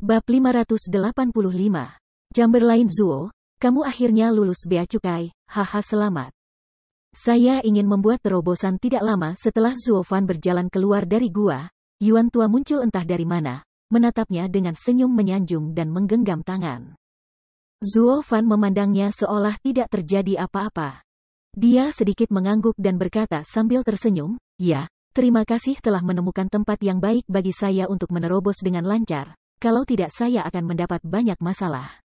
Bab 585. Chamberlain Zuo, kamu akhirnya lulus bea cukai, haha selamat. Saya ingin membuat terobosan tidak lama setelah Zuo Fan berjalan keluar dari gua. Yuan tua muncul entah dari mana, menatapnya dengan senyum menyanjung dan menggenggam tangan. Zuo Fan memandangnya seolah tidak terjadi apa-apa. Dia sedikit mengangguk dan berkata sambil tersenyum, ya, terima kasih telah menemukan tempat yang baik bagi saya untuk menerobos dengan lancar. Kalau tidak saya akan mendapat banyak masalah.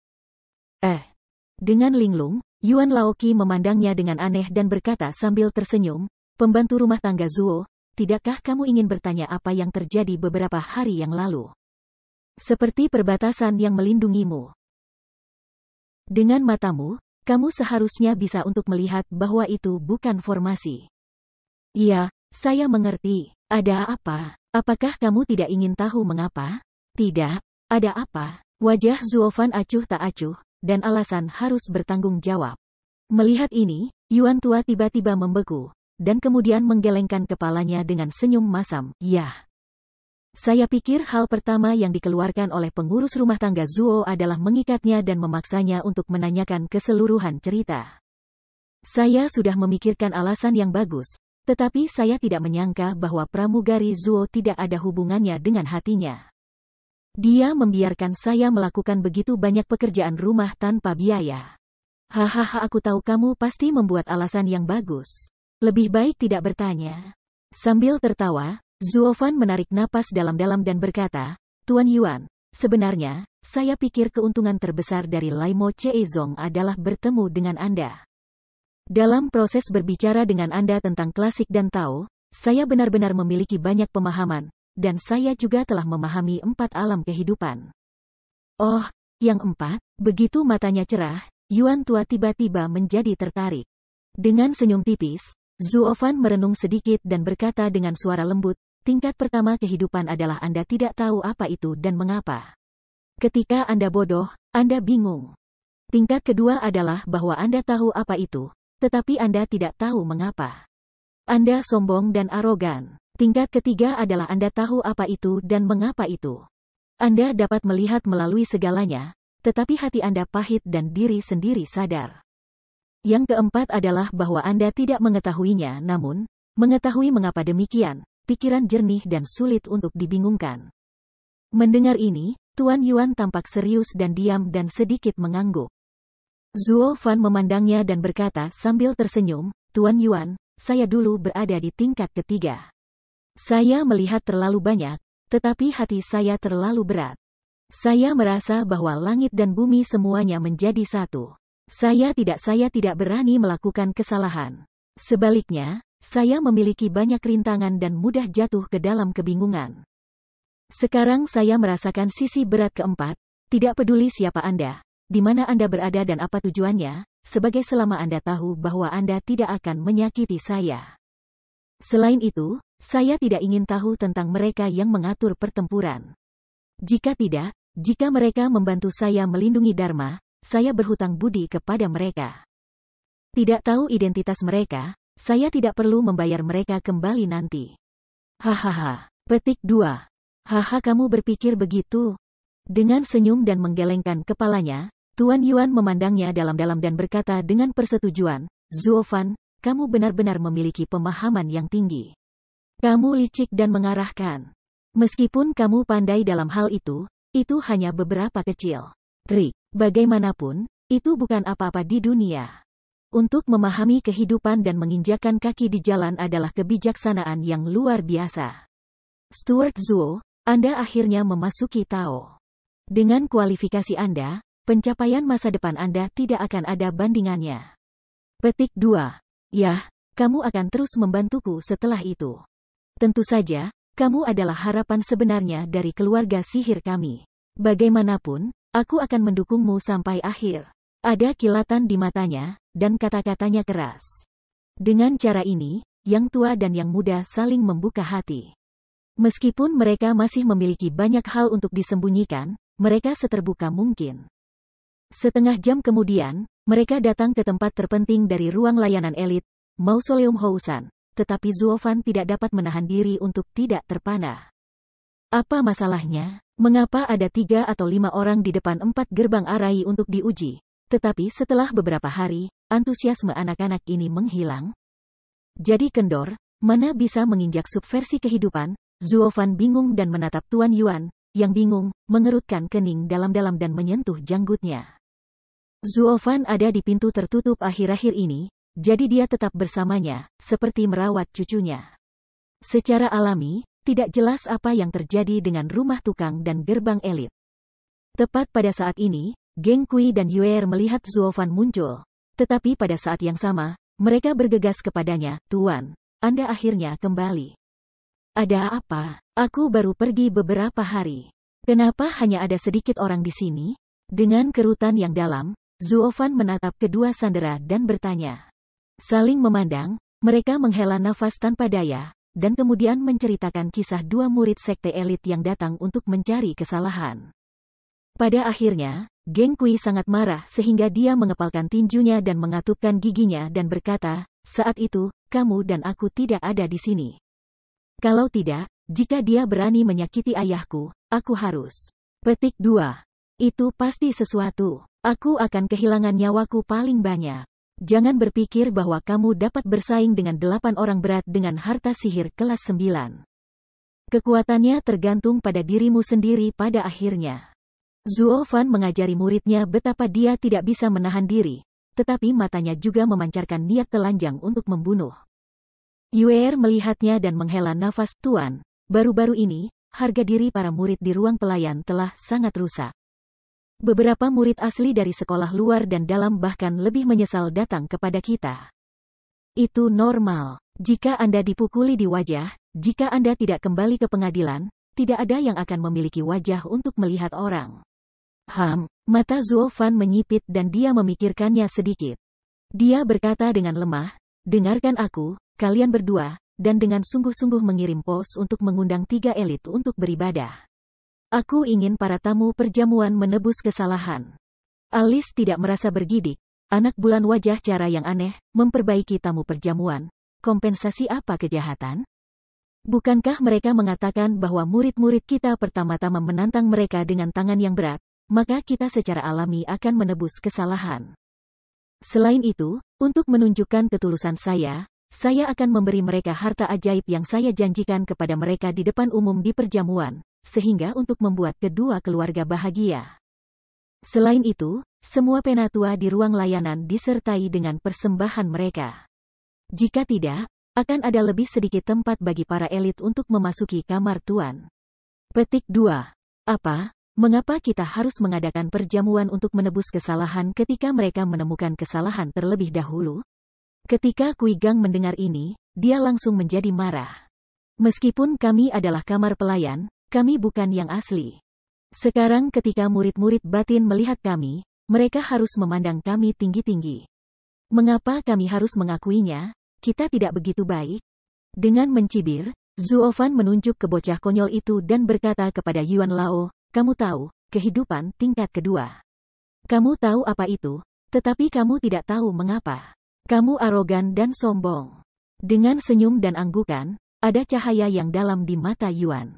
Dengan linglung, Yuan Laoqi memandangnya dengan aneh dan berkata sambil tersenyum, pembantu rumah tangga Zuo, tidakkah kamu ingin bertanya apa yang terjadi beberapa hari yang lalu? Seperti perbatasan yang melindungimu. Dengan matamu, kamu seharusnya bisa untuk melihat bahwa itu bukan formasi. Iya, saya mengerti. Ada apa? Apakah kamu tidak ingin tahu mengapa? Tidak, ada apa? Wajah Zuo Fan acuh tak acuh, dan alasan harus bertanggung jawab. Melihat ini, Yuan tua tiba-tiba membeku, dan kemudian menggelengkan kepalanya dengan senyum masam. Ya. Saya pikir hal pertama yang dikeluarkan oleh pengurus rumah tangga Zuo adalah mengikatnya dan memaksanya untuk menanyakan keseluruhan cerita. Saya sudah memikirkan alasan yang bagus, tetapi saya tidak menyangka bahwa pramugari Zuo tidak ada hubungannya dengan hatinya. Dia membiarkan saya melakukan begitu banyak pekerjaan rumah tanpa biaya. Hahaha, aku tahu kamu pasti membuat alasan yang bagus. Lebih baik tidak bertanya. Sambil tertawa, Zuo Fan menarik napas dalam-dalam dan berkata, Tuan Yuan, sebenarnya, saya pikir keuntungan terbesar dari Lai Mo Cheizong adalah bertemu dengan Anda. Dalam proses berbicara dengan Anda tentang klasik dan Tao, saya benar-benar memiliki banyak pemahaman, dan saya juga telah memahami 4 alam kehidupan. Oh, yang 4, begitu matanya cerah, Yuan tua tiba-tiba menjadi tertarik. Dengan senyum tipis, Zuo Fan merenung sedikit dan berkata dengan suara lembut, tingkat pertama kehidupan adalah Anda tidak tahu apa itu dan mengapa. Ketika Anda bodoh, Anda bingung. Tingkat kedua adalah bahwa Anda tahu apa itu, tetapi Anda tidak tahu mengapa. Anda sombong dan arogan. Tingkat ketiga adalah Anda tahu apa itu dan mengapa itu. Anda dapat melihat melalui segalanya, tetapi hati Anda pahit dan diri sendiri sadar. Yang keempat adalah bahwa Anda tidak mengetahuinya namun, mengetahui mengapa demikian, pikiran jernih dan sulit untuk dibingungkan. Mendengar ini, Tuan Yuan tampak serius dan diam dan sedikit mengangguk. Zuo Fan memandangnya dan berkata sambil tersenyum, Tuan Yuan, saya dulu berada di tingkat ketiga. Saya melihat terlalu banyak, tetapi hati saya terlalu berat. Saya merasa bahwa langit dan bumi semuanya menjadi satu. Saya tidak berani melakukan kesalahan. Sebaliknya, saya memiliki banyak rintangan dan mudah jatuh ke dalam kebingungan. Sekarang saya merasakan sisi berat keempat, tidak peduli siapa Anda, di mana Anda berada dan apa tujuannya, sebagai selama Anda tahu bahwa Anda tidak akan menyakiti saya. Selain itu, saya tidak ingin tahu tentang mereka yang mengatur pertempuran. Jika tidak, jika mereka membantu saya melindungi Dharma, saya berhutang budi kepada mereka. Tidak tahu identitas mereka, saya tidak perlu membayar mereka kembali nanti. Hahaha. Petik 2. Haha, kamu berpikir begitu? Dengan senyum dan menggelengkan kepalanya, Tuan Yuan memandangnya dalam-dalam dan berkata dengan persetujuan, Zuo Fan, kamu benar-benar memiliki pemahaman yang tinggi. Kamu licik dan mengarahkan. Meskipun kamu pandai dalam hal itu hanya beberapa kecil trik. Bagaimanapun, itu bukan apa-apa di dunia. Untuk memahami kehidupan dan menginjakkan kaki di jalan adalah kebijaksanaan yang luar biasa. Stuart Zuo, Anda akhirnya memasuki Tao. Dengan kualifikasi Anda, pencapaian masa depan Anda tidak akan ada bandingannya. Petik 2. Yah, kamu akan terus membantuku setelah itu. Tentu saja, kamu adalah harapan sebenarnya dari keluarga sihir kami. Bagaimanapun, aku akan mendukungmu sampai akhir. Ada kilatan di matanya, dan kata-katanya keras. Dengan cara ini, yang tua dan yang muda saling membuka hati. Meskipun mereka masih memiliki banyak hal untuk disembunyikan, mereka seterbuka mungkin. Setengah jam kemudian, mereka datang ke tempat terpenting dari ruang layanan elit, Mausoleum Housan. Tetapi Zuo Fan tidak dapat menahan diri untuk tidak terpana. Apa masalahnya? Mengapa ada 3 atau 5 orang di depan 4 gerbang Arai untuk diuji? Tetapi setelah beberapa hari, antusiasme anak-anak ini menghilang. Jadi kendor, mana bisa menginjak subversi kehidupan? Zuofan bingung dan menatap Tuan Yuan, yang bingung, mengerutkan kening dalam-dalam dan menyentuh janggutnya. Zuofan ada di pintu tertutup akhir-akhir ini, jadi dia tetap bersamanya, seperti merawat cucunya. Secara alami, tidak jelas apa yang terjadi dengan rumah tukang dan gerbang elit. Tepat pada saat ini, Geng Kui dan Yuer melihat Zuofan muncul. Tetapi pada saat yang sama, mereka bergegas kepadanya, "Tuan, Anda akhirnya kembali. Ada apa? Aku baru pergi beberapa hari. Kenapa hanya ada sedikit orang di sini?" Dengan kerutan yang dalam, Zuofan menatap kedua sandera dan bertanya. Saling memandang, mereka menghela nafas tanpa daya, dan kemudian menceritakan kisah 2 murid sekte elit yang datang untuk mencari kesalahan. Pada akhirnya, Geng Kui sangat marah sehingga dia mengepalkan tinjunya dan mengatupkan giginya dan berkata, "Saat itu, kamu dan aku tidak ada di sini. Kalau tidak, jika dia berani menyakiti ayahku, aku harus." Petik 2. Itu pasti sesuatu. Aku akan kehilangan nyawaku paling banyak. Jangan berpikir bahwa kamu dapat bersaing dengan 8 orang berat dengan harta sihir kelas 9. Kekuatannya tergantung pada dirimu sendiri pada akhirnya. Zuofan mengajari muridnya betapa dia tidak bisa menahan diri, tetapi matanya juga memancarkan niat telanjang untuk membunuh. Yuer melihatnya dan menghela nafas, "Tuan, baru-baru ini, harga diri para murid di ruang pelayan telah sangat rusak. Beberapa murid asli dari sekolah luar dan dalam bahkan lebih menyesal datang kepada kita. Itu normal. Jika Anda dipukuli di wajah, jika Anda tidak kembali ke pengadilan, tidak ada yang akan memiliki wajah untuk melihat orang." Mata Zuofan menyipit dan dia memikirkannya sedikit. Dia berkata dengan lemah, "Dengarkan aku, kalian berdua," dan dengan sungguh-sungguh mengirim pos untuk mengundang 3 elit untuk beribadah. "Aku ingin para tamu perjamuan menebus kesalahan." Alice tidak merasa bergidik. Anak bulan wajah cara yang aneh, memperbaiki tamu perjamuan. Kompensasi apa kejahatan? Bukankah mereka mengatakan bahwa murid-murid kita pertama-tama menantang mereka dengan tangan yang berat, maka kita secara alami akan menebus kesalahan. Selain itu, untuk menunjukkan ketulusan saya akan memberi mereka harta ajaib yang saya janjikan kepada mereka di depan umum di perjamuan, sehingga untuk membuat kedua keluarga bahagia. Selain itu, semua penatua di ruang layanan disertai dengan persembahan mereka. Jika tidak, akan ada lebih sedikit tempat bagi para elit untuk memasuki kamar tuan. Petik 2. Apa? Mengapa kita harus mengadakan perjamuan untuk menebus kesalahan ketika mereka menemukan kesalahan terlebih dahulu? Ketika Kui Gang mendengar ini, dia langsung menjadi marah. Meskipun kami adalah kamar pelayan, kami bukan yang asli. Sekarang ketika murid-murid batin melihat kami, mereka harus memandang kami tinggi-tinggi. Mengapa kami harus mengakuinya? Kita tidak begitu baik. Dengan mencibir, Zuofan menunjuk ke bocah konyol itu dan berkata kepada Yuan Lao, "Kamu tahu, kehidupan tingkat kedua. Kamu tahu apa itu, tetapi kamu tidak tahu mengapa. Kamu arogan dan sombong." Dengan senyum dan anggukan, ada cahaya yang dalam di mata Yuan.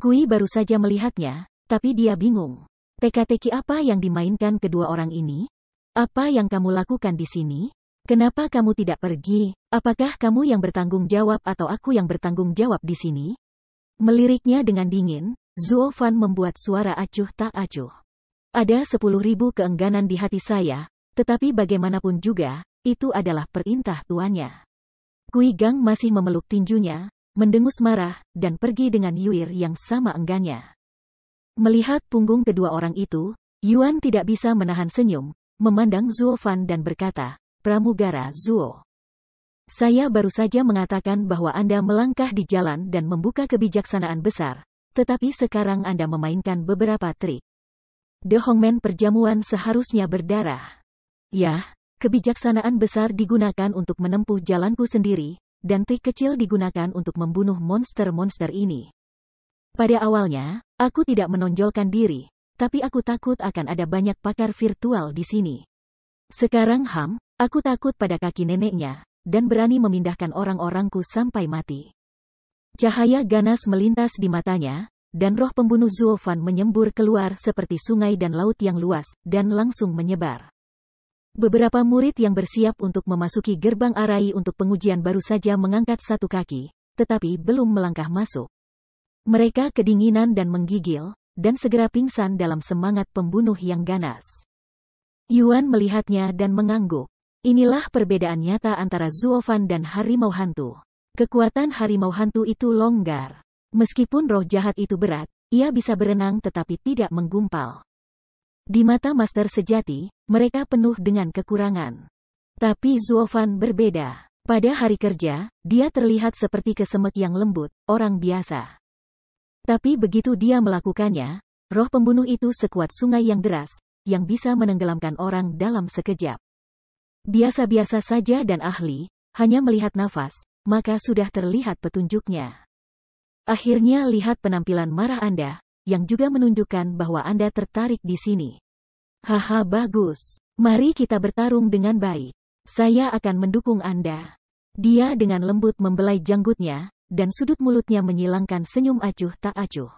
Kui baru saja melihatnya, tapi dia bingung. Teka-teki apa yang dimainkan kedua orang ini? Apa yang kamu lakukan di sini? Kenapa kamu tidak pergi? Apakah kamu yang bertanggung jawab atau aku yang bertanggung jawab di sini? Meliriknya dengan dingin, Zuofan membuat suara acuh tak acuh. Ada 10.000 keengganan di hati saya, tetapi bagaimanapun juga, itu adalah perintah tuannya. Kui Gang masih memeluk tinjunya, mendengus marah, dan pergi dengan Yuir yang sama enggannya. Melihat punggung kedua orang itu, Yuan tidak bisa menahan senyum, memandang Zuofan dan berkata, "Pramugara Zuo. Saya baru saja mengatakan bahwa Anda melangkah di jalan dan membuka kebijaksanaan besar, tetapi sekarang Anda memainkan beberapa trik. The Hongmen perjamuan seharusnya berdarah. Ya, kebijaksanaan besar digunakan untuk menempuh jalanku sendiri, dan trik kecil digunakan untuk membunuh monster-monster ini. Pada awalnya, aku tidak menonjolkan diri, tapi aku takut akan ada banyak pakar virtual di sini. Sekarang aku takut pada kaki neneknya, dan berani memindahkan orang-orangku sampai mati." Cahaya ganas melintas di matanya, dan roh pembunuh Zuofan menyembur keluar seperti sungai dan laut yang luas, dan langsung menyebar. Beberapa murid yang bersiap untuk memasuki gerbang Arai untuk pengujian baru saja mengangkat satu kaki, tetapi belum melangkah masuk. Mereka kedinginan dan menggigil, dan segera pingsan dalam semangat pembunuh yang ganas. Yuan melihatnya dan mengangguk. Inilah perbedaan nyata antara Zuofan dan harimau hantu. Kekuatan harimau hantu itu longgar. Meskipun roh jahat itu berat, ia bisa berenang tetapi tidak menggumpal. Di mata master sejati, mereka penuh dengan kekurangan. Tapi Zuofan berbeda. Pada hari kerja, dia terlihat seperti kesemek yang lembut, orang biasa. Tapi begitu dia melakukannya, roh pembunuh itu sekuat sungai yang deras, yang bisa menenggelamkan orang dalam sekejap. Biasa-biasa saja dan ahli, hanya melihat nafas, maka sudah terlihat petunjuknya. Akhirnya lihat penampilan marah Anda, yang juga menunjukkan bahwa Anda tertarik di sini. Haha, bagus. Mari kita bertarung dengan baik. Saya akan mendukung Anda. Dia dengan lembut membelai janggutnya, dan sudut mulutnya menyilangkan senyum acuh tak acuh.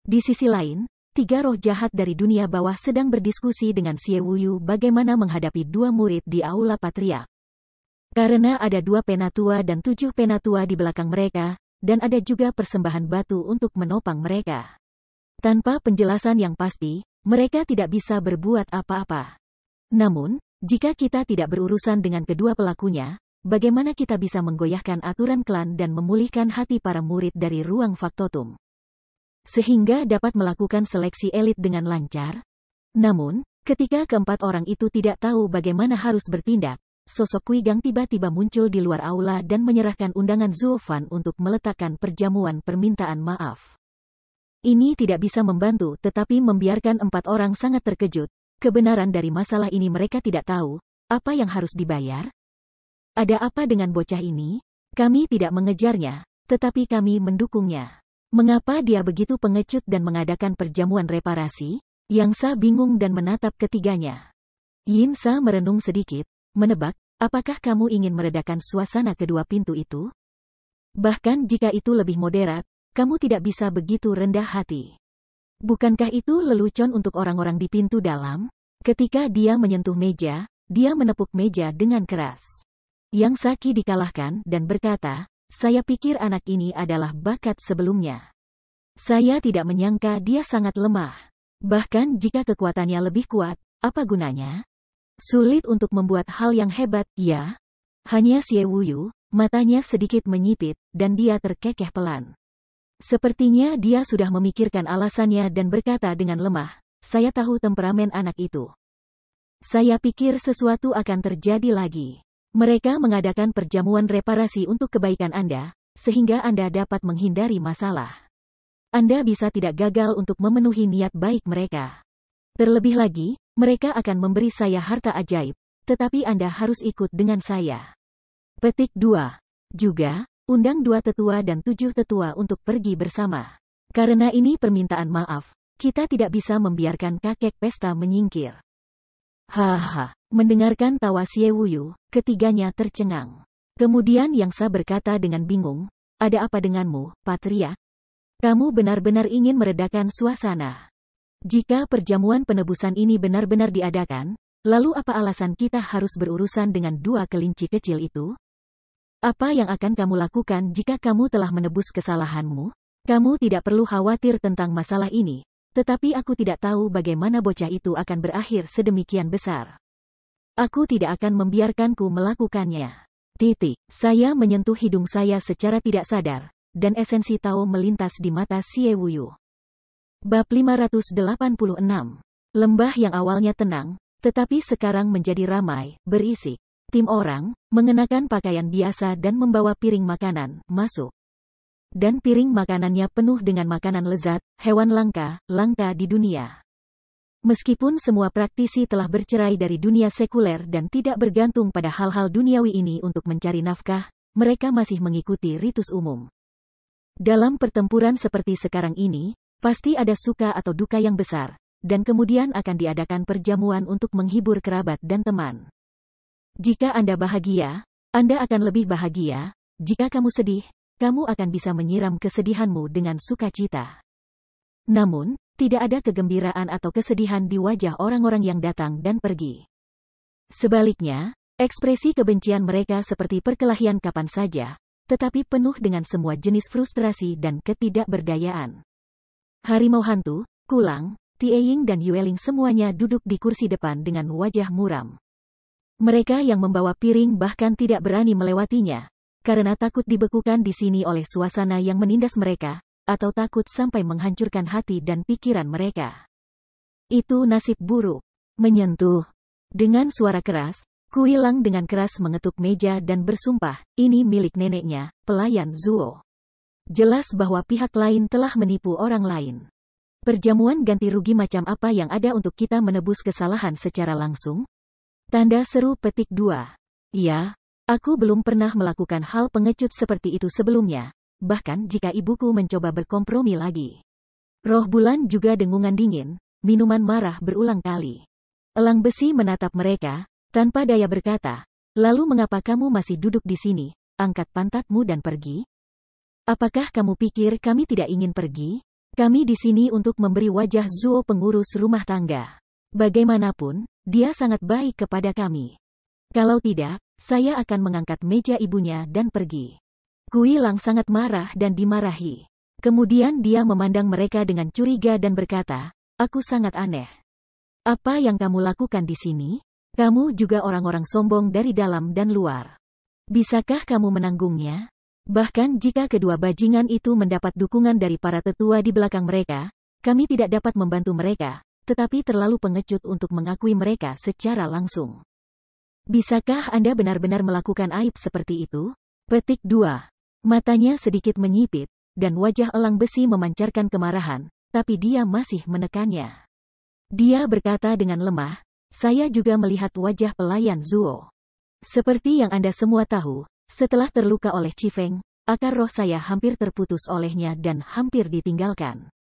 Di sisi lain, 3 roh jahat dari dunia bawah sedang berdiskusi dengan Xie Wuyu bagaimana menghadapi 2 murid di Aula Patriark. Karena ada 2 penatua dan 7 penatua di belakang mereka, dan ada juga persembahan batu untuk menopang mereka. Tanpa penjelasan yang pasti, mereka tidak bisa berbuat apa-apa. Namun, jika kita tidak berurusan dengan kedua pelakunya, bagaimana kita bisa menggoyahkan aturan klan dan memulihkan hati para murid dari ruang faktotum? Sehingga dapat melakukan seleksi elit dengan lancar. Namun, ketika keempat orang itu tidak tahu bagaimana harus bertindak, sosok Kui Gang tiba-tiba muncul di luar aula dan menyerahkan undangan Zuofan untuk meletakkan perjamuan permintaan maaf. Ini tidak bisa membantu tetapi membiarkan 4 orang sangat terkejut. Kebenaran dari masalah ini mereka tidak tahu, apa yang harus dibayar? Ada apa dengan bocah ini? Kami tidak mengejarnya, tetapi kami mendukungnya. Mengapa dia begitu pengecut dan mengadakan perjamuan reparasi? Yang Sa bingung dan menatap ketiganya. Yin Sa merenung sedikit, menebak, apakah kamu ingin meredakan suasana kedua pintu itu? Bahkan jika itu lebih moderat, kamu tidak bisa begitu rendah hati. Bukankah itu lelucon untuk orang-orang di pintu dalam? Ketika dia menyentuh meja, dia menepuk meja dengan keras. Yang Saki dikalahkan dan berkata, saya pikir anak ini adalah bakat sebelumnya. Saya tidak menyangka dia sangat lemah. Bahkan jika kekuatannya lebih kuat, apa gunanya? Sulit untuk membuat hal yang hebat, ya? Hanya Xie Wuyu, matanya sedikit menyipit, dan dia terkekeh pelan. Sepertinya dia sudah memikirkan alasannya dan berkata dengan lemah, saya tahu temperamen anak itu. Saya pikir sesuatu akan terjadi lagi. Mereka mengadakan perjamuan reparasi untuk kebaikan Anda, sehingga Anda dapat menghindari masalah. Anda bisa tidak gagal untuk memenuhi niat baik mereka. Terlebih lagi, mereka akan memberi saya harta ajaib, tetapi Anda harus ikut dengan saya. Petik 2. Juga, undang 2 tetua dan 7 tetua untuk pergi bersama. Karena ini permintaan maaf, kita tidak bisa membiarkan kakek pesta menyingkir. Haha, mendengarkan tawa Xie Wuyu, ketiganya tercengang. Kemudian Yang Sa berkata dengan bingung, ada apa denganmu, Patria? Kamu benar-benar ingin meredakan suasana. Jika perjamuan penebusan ini benar-benar diadakan, lalu apa alasan kita harus berurusan dengan 2 kelinci kecil itu? Apa yang akan kamu lakukan jika kamu telah menebus kesalahanmu? Kamu tidak perlu khawatir tentang masalah ini. Tetapi aku tidak tahu bagaimana bocah itu akan berakhir sedemikian besar. Aku tidak akan membiarkanku melakukannya. Saya menyentuh hidung saya secara tidak sadar, dan esensi Tao melintas di mata Xie Wuyu. Bab 586. Lembah yang awalnya tenang, tetapi sekarang menjadi ramai, berisik. Tim orang, mengenakan pakaian biasa dan membawa piring makanan, masuk. Dan piring makanannya penuh dengan makanan lezat, hewan langka di dunia. Meskipun semua praktisi telah bercerai dari dunia sekuler dan tidak bergantung pada hal-hal duniawi ini untuk mencari nafkah, mereka masih mengikuti ritus umum. Dalam pertempuran seperti sekarang ini, pasti ada suka atau duka yang besar, dan kemudian akan diadakan perjamuan untuk menghibur kerabat dan teman. Jika Anda bahagia, Anda akan lebih bahagia. Jika kamu sedih, kamu akan bisa menyiram kesedihanmu dengan sukacita. Namun, tidak ada kegembiraan atau kesedihan di wajah orang-orang yang datang dan pergi. Sebaliknya, ekspresi kebencian mereka seperti perkelahian kapan saja, tetapi penuh dengan semua jenis frustrasi dan ketidakberdayaan. Harimau hantu, Kulang, Tieying dan Yueling semuanya duduk di kursi depan dengan wajah muram. Mereka yang membawa piring bahkan tidak berani melewatinya, karena takut dibekukan di sini oleh suasana yang menindas mereka, atau takut sampai menghancurkan hati dan pikiran mereka. Itu nasib buruk. Menyentuh. Dengan suara keras, Kuilang dengan keras mengetuk meja dan bersumpah, ini milik neneknya, pelayan Zuo. Jelas bahwa pihak lain telah menipu orang lain. Perjamuan ganti rugi macam apa yang ada untuk kita menebus kesalahan secara langsung? Tanda seru petik 2. Ya, aku belum pernah melakukan hal pengecut seperti itu sebelumnya, bahkan jika ibuku mencoba berkompromi lagi. Roh bulan juga dengungan dingin, minuman marah berulang kali. Elang besi menatap mereka, tanpa daya berkata, lalu mengapa kamu masih duduk di sini, angkat pantatmu dan pergi? Apakah kamu pikir kami tidak ingin pergi? Kami di sini untuk memberi wajah Zuo pengurus rumah tangga. Bagaimanapun, dia sangat baik kepada kami. Kalau tidak, saya akan mengangkat meja ibunya dan pergi. Kuilang sangat marah dan dimarahi. Kemudian dia memandang mereka dengan curiga dan berkata, aku sangat aneh. Apa yang kamu lakukan di sini? Kamu juga orang-orang sombong dari dalam dan luar. Bisakah kamu menanggungnya? Bahkan jika kedua bajingan itu mendapat dukungan dari para tetua di belakang mereka, kami tidak dapat membantu mereka, tetapi terlalu pengecut untuk mengakui mereka secara langsung. Bisakah Anda benar-benar melakukan aib seperti itu? Petik 2. Matanya sedikit menyipit, dan wajah elang besi memancarkan kemarahan, tapi dia masih menekannya. Dia berkata dengan lemah, saya juga melihat wajah pelayan Zuo. Seperti yang Anda semua tahu, setelah terluka oleh Chifeng, akar roh saya hampir terputus olehnya dan hampir ditinggalkan.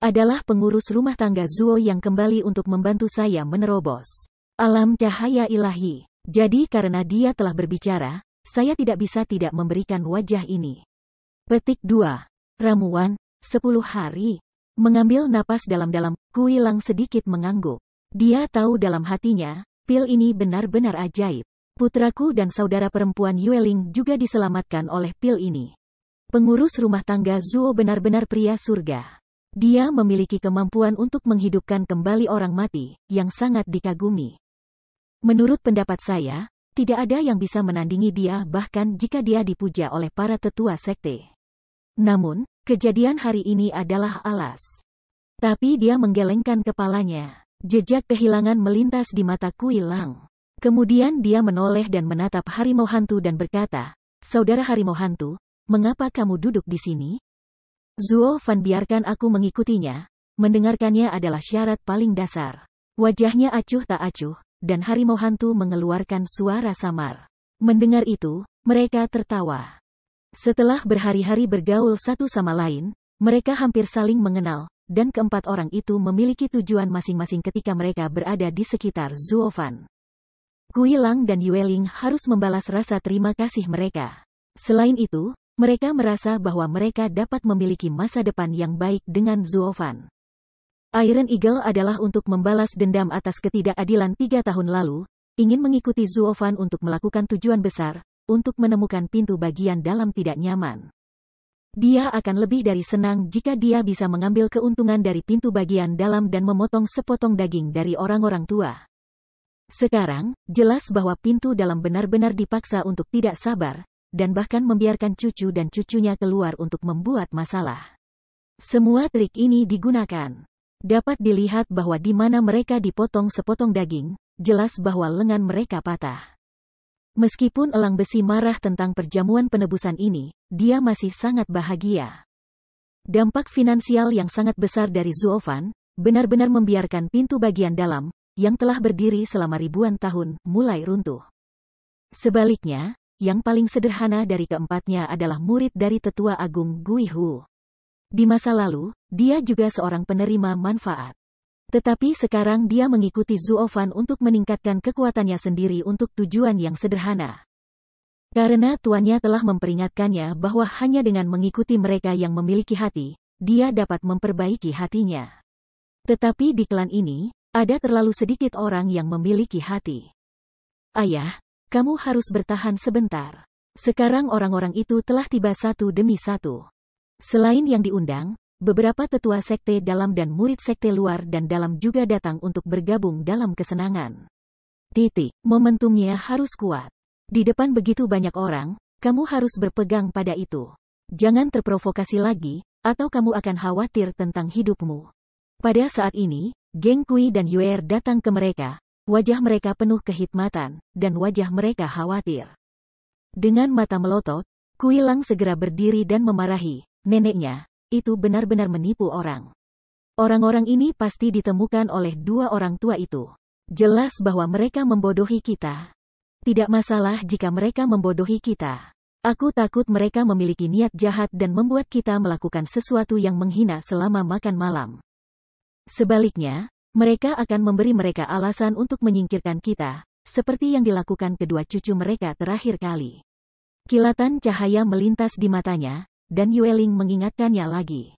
Adalah pengurus rumah tangga Zuo yang kembali untuk membantu saya menerobos alam cahaya ilahi. Jadi karena dia telah berbicara, saya tidak bisa tidak memberikan wajah ini. Petik 2. Ramuan, 10 hari. Mengambil napas dalam-dalam, Kuilang sedikit mengangguk. Dia tahu dalam hatinya, pil ini benar-benar ajaib. Putraku dan saudara perempuan Yueling juga diselamatkan oleh pil ini. Pengurus rumah tangga Zuo benar-benar pria surga. Dia memiliki kemampuan untuk menghidupkan kembali orang mati, yang sangat dikagumi. Menurut pendapat saya, tidak ada yang bisa menandingi dia bahkan jika dia dipuja oleh para tetua sekte. Namun, kejadian hari ini adalah alas. Tapi dia menggelengkan kepalanya. Jejak kehilangan melintas di mata Kuilang. Kemudian dia menoleh dan menatap harimau hantu dan berkata, saudara harimau hantu, mengapa kamu duduk di sini? Zuo Fan biarkan aku mengikutinya. Mendengarkannya adalah syarat paling dasar. Wajahnya acuh tak acuh, dan harimau hantu mengeluarkan suara samar. Mendengar itu, mereka tertawa. Setelah berhari-hari bergaul satu sama lain, mereka hampir saling mengenal, dan keempat orang itu memiliki tujuan masing-masing ketika mereka berada di sekitar Zuo Fan. Kuilang dan Yueling harus membalas rasa terima kasih mereka. Selain itu, mereka merasa bahwa mereka dapat memiliki masa depan yang baik dengan Zuo Fan. Iron Eagle adalah untuk membalas dendam atas ketidakadilan 3 tahun lalu, ingin mengikuti Zuo Fan untuk melakukan tujuan besar, untuk menemukan pintu bagian dalam tidak nyaman. Dia akan lebih dari senang jika dia bisa mengambil keuntungan dari pintu bagian dalam dan memotong sepotong daging dari orang-orang tua. Sekarang, jelas bahwa pintu dalam benar-benar dipaksa untuk tidak sabar, dan bahkan membiarkan cucu dan cucunya keluar untuk membuat masalah. Semua trik ini digunakan. Dapat dilihat bahwa di mana mereka dipotong sepotong daging, jelas bahwa lengan mereka patah. Meskipun elang besi marah tentang perjamuan penebusan ini, dia masih sangat bahagia. Dampak finansial yang sangat besar dari Zuo Fan, benar-benar membiarkan pintu bagian dalam, yang telah berdiri selama ribuan tahun, mulai runtuh. Sebaliknya, yang paling sederhana dari keempatnya adalah murid dari Tetua Agung Gui Hu. Di masa lalu, dia juga seorang penerima manfaat. Tetapi sekarang dia mengikuti Zuo Fan untuk meningkatkan kekuatannya sendiri untuk tujuan yang sederhana. Karena tuannya telah memperingatkannya bahwa hanya dengan mengikuti mereka yang memiliki hati, dia dapat memperbaiki hatinya. Tetapi di klan ini, ada terlalu sedikit orang yang memiliki hati. Ayah, kamu harus bertahan sebentar. Sekarang orang-orang itu telah tiba satu demi satu. Selain yang diundang, beberapa tetua sekte dalam dan murid sekte luar dan dalam juga datang untuk bergabung dalam kesenangan. Momentumnya harus kuat. Di depan begitu banyak orang, kamu harus berpegang pada itu. Jangan terprovokasi lagi, atau kamu akan khawatir tentang hidupmu. Pada saat ini, Geng Kui dan Yuer datang ke mereka, wajah mereka penuh kehikmatan, dan wajah mereka khawatir. Dengan mata melotot, Kui Lang segera berdiri dan memarahi, neneknya, itu benar-benar menipu orang. Orang-orang ini pasti ditemukan oleh dua orang tua itu. Jelas bahwa mereka membodohi kita. Tidak masalah jika mereka membodohi kita. Aku takut mereka memiliki niat jahat dan membuat kita melakukan sesuatu yang menghina selama makan malam. Sebaliknya, mereka akan memberi mereka alasan untuk menyingkirkan kita, seperti yang dilakukan kedua cucu mereka terakhir kali. Kilatan cahaya melintas di matanya, dan Yueling mengingatkannya lagi.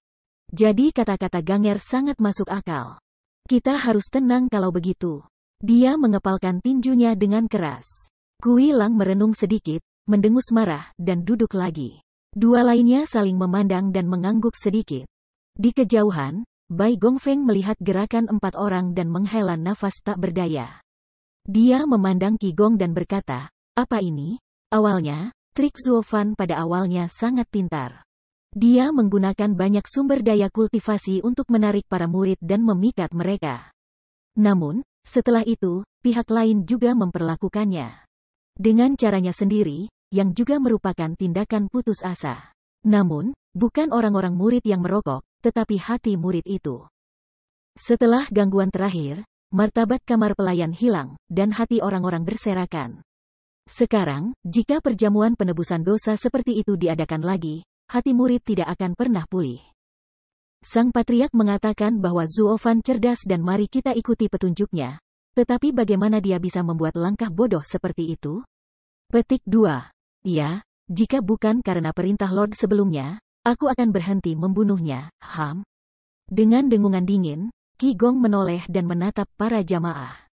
Jadi kata-kata Ganger sangat masuk akal. Kita harus tenang kalau begitu. Dia mengepalkan tinjunya dengan keras. Kui Lang merenung sedikit, mendengus marah, dan duduk lagi. Dua lainnya saling memandang dan mengangguk sedikit. Di kejauhan, Bai Gongfeng melihat gerakan empat orang dan menghela nafas tak berdaya. Dia memandang Qi Gong dan berkata, apa ini? Awalnya, trik Zuo Fan pada awalnya sangat pintar. Dia menggunakan banyak sumber daya kultivasi untuk menarik para murid dan memikat mereka. Namun, setelah itu, pihak lain juga memperlakukannya dengan caranya sendiri, yang juga merupakan tindakan putus asa. Namun, bukan orang-orang murid yang merokok, tetapi hati murid itu. Setelah gangguan terakhir, martabat kamar pelayan hilang, dan hati orang-orang berserakan. Sekarang, jika perjamuan penebusan dosa seperti itu diadakan lagi, hati murid tidak akan pernah pulih. Sang Patriark mengatakan bahwa Zuo Fan cerdas dan mari kita ikuti petunjuknya. Tetapi bagaimana dia bisa membuat langkah bodoh seperti itu? Petik 2. Ya, jika bukan karena perintah Lord sebelumnya, aku akan berhenti membunuhnya, Dengan dengungan dingin, Qi Gong menoleh dan menatap para jamaah.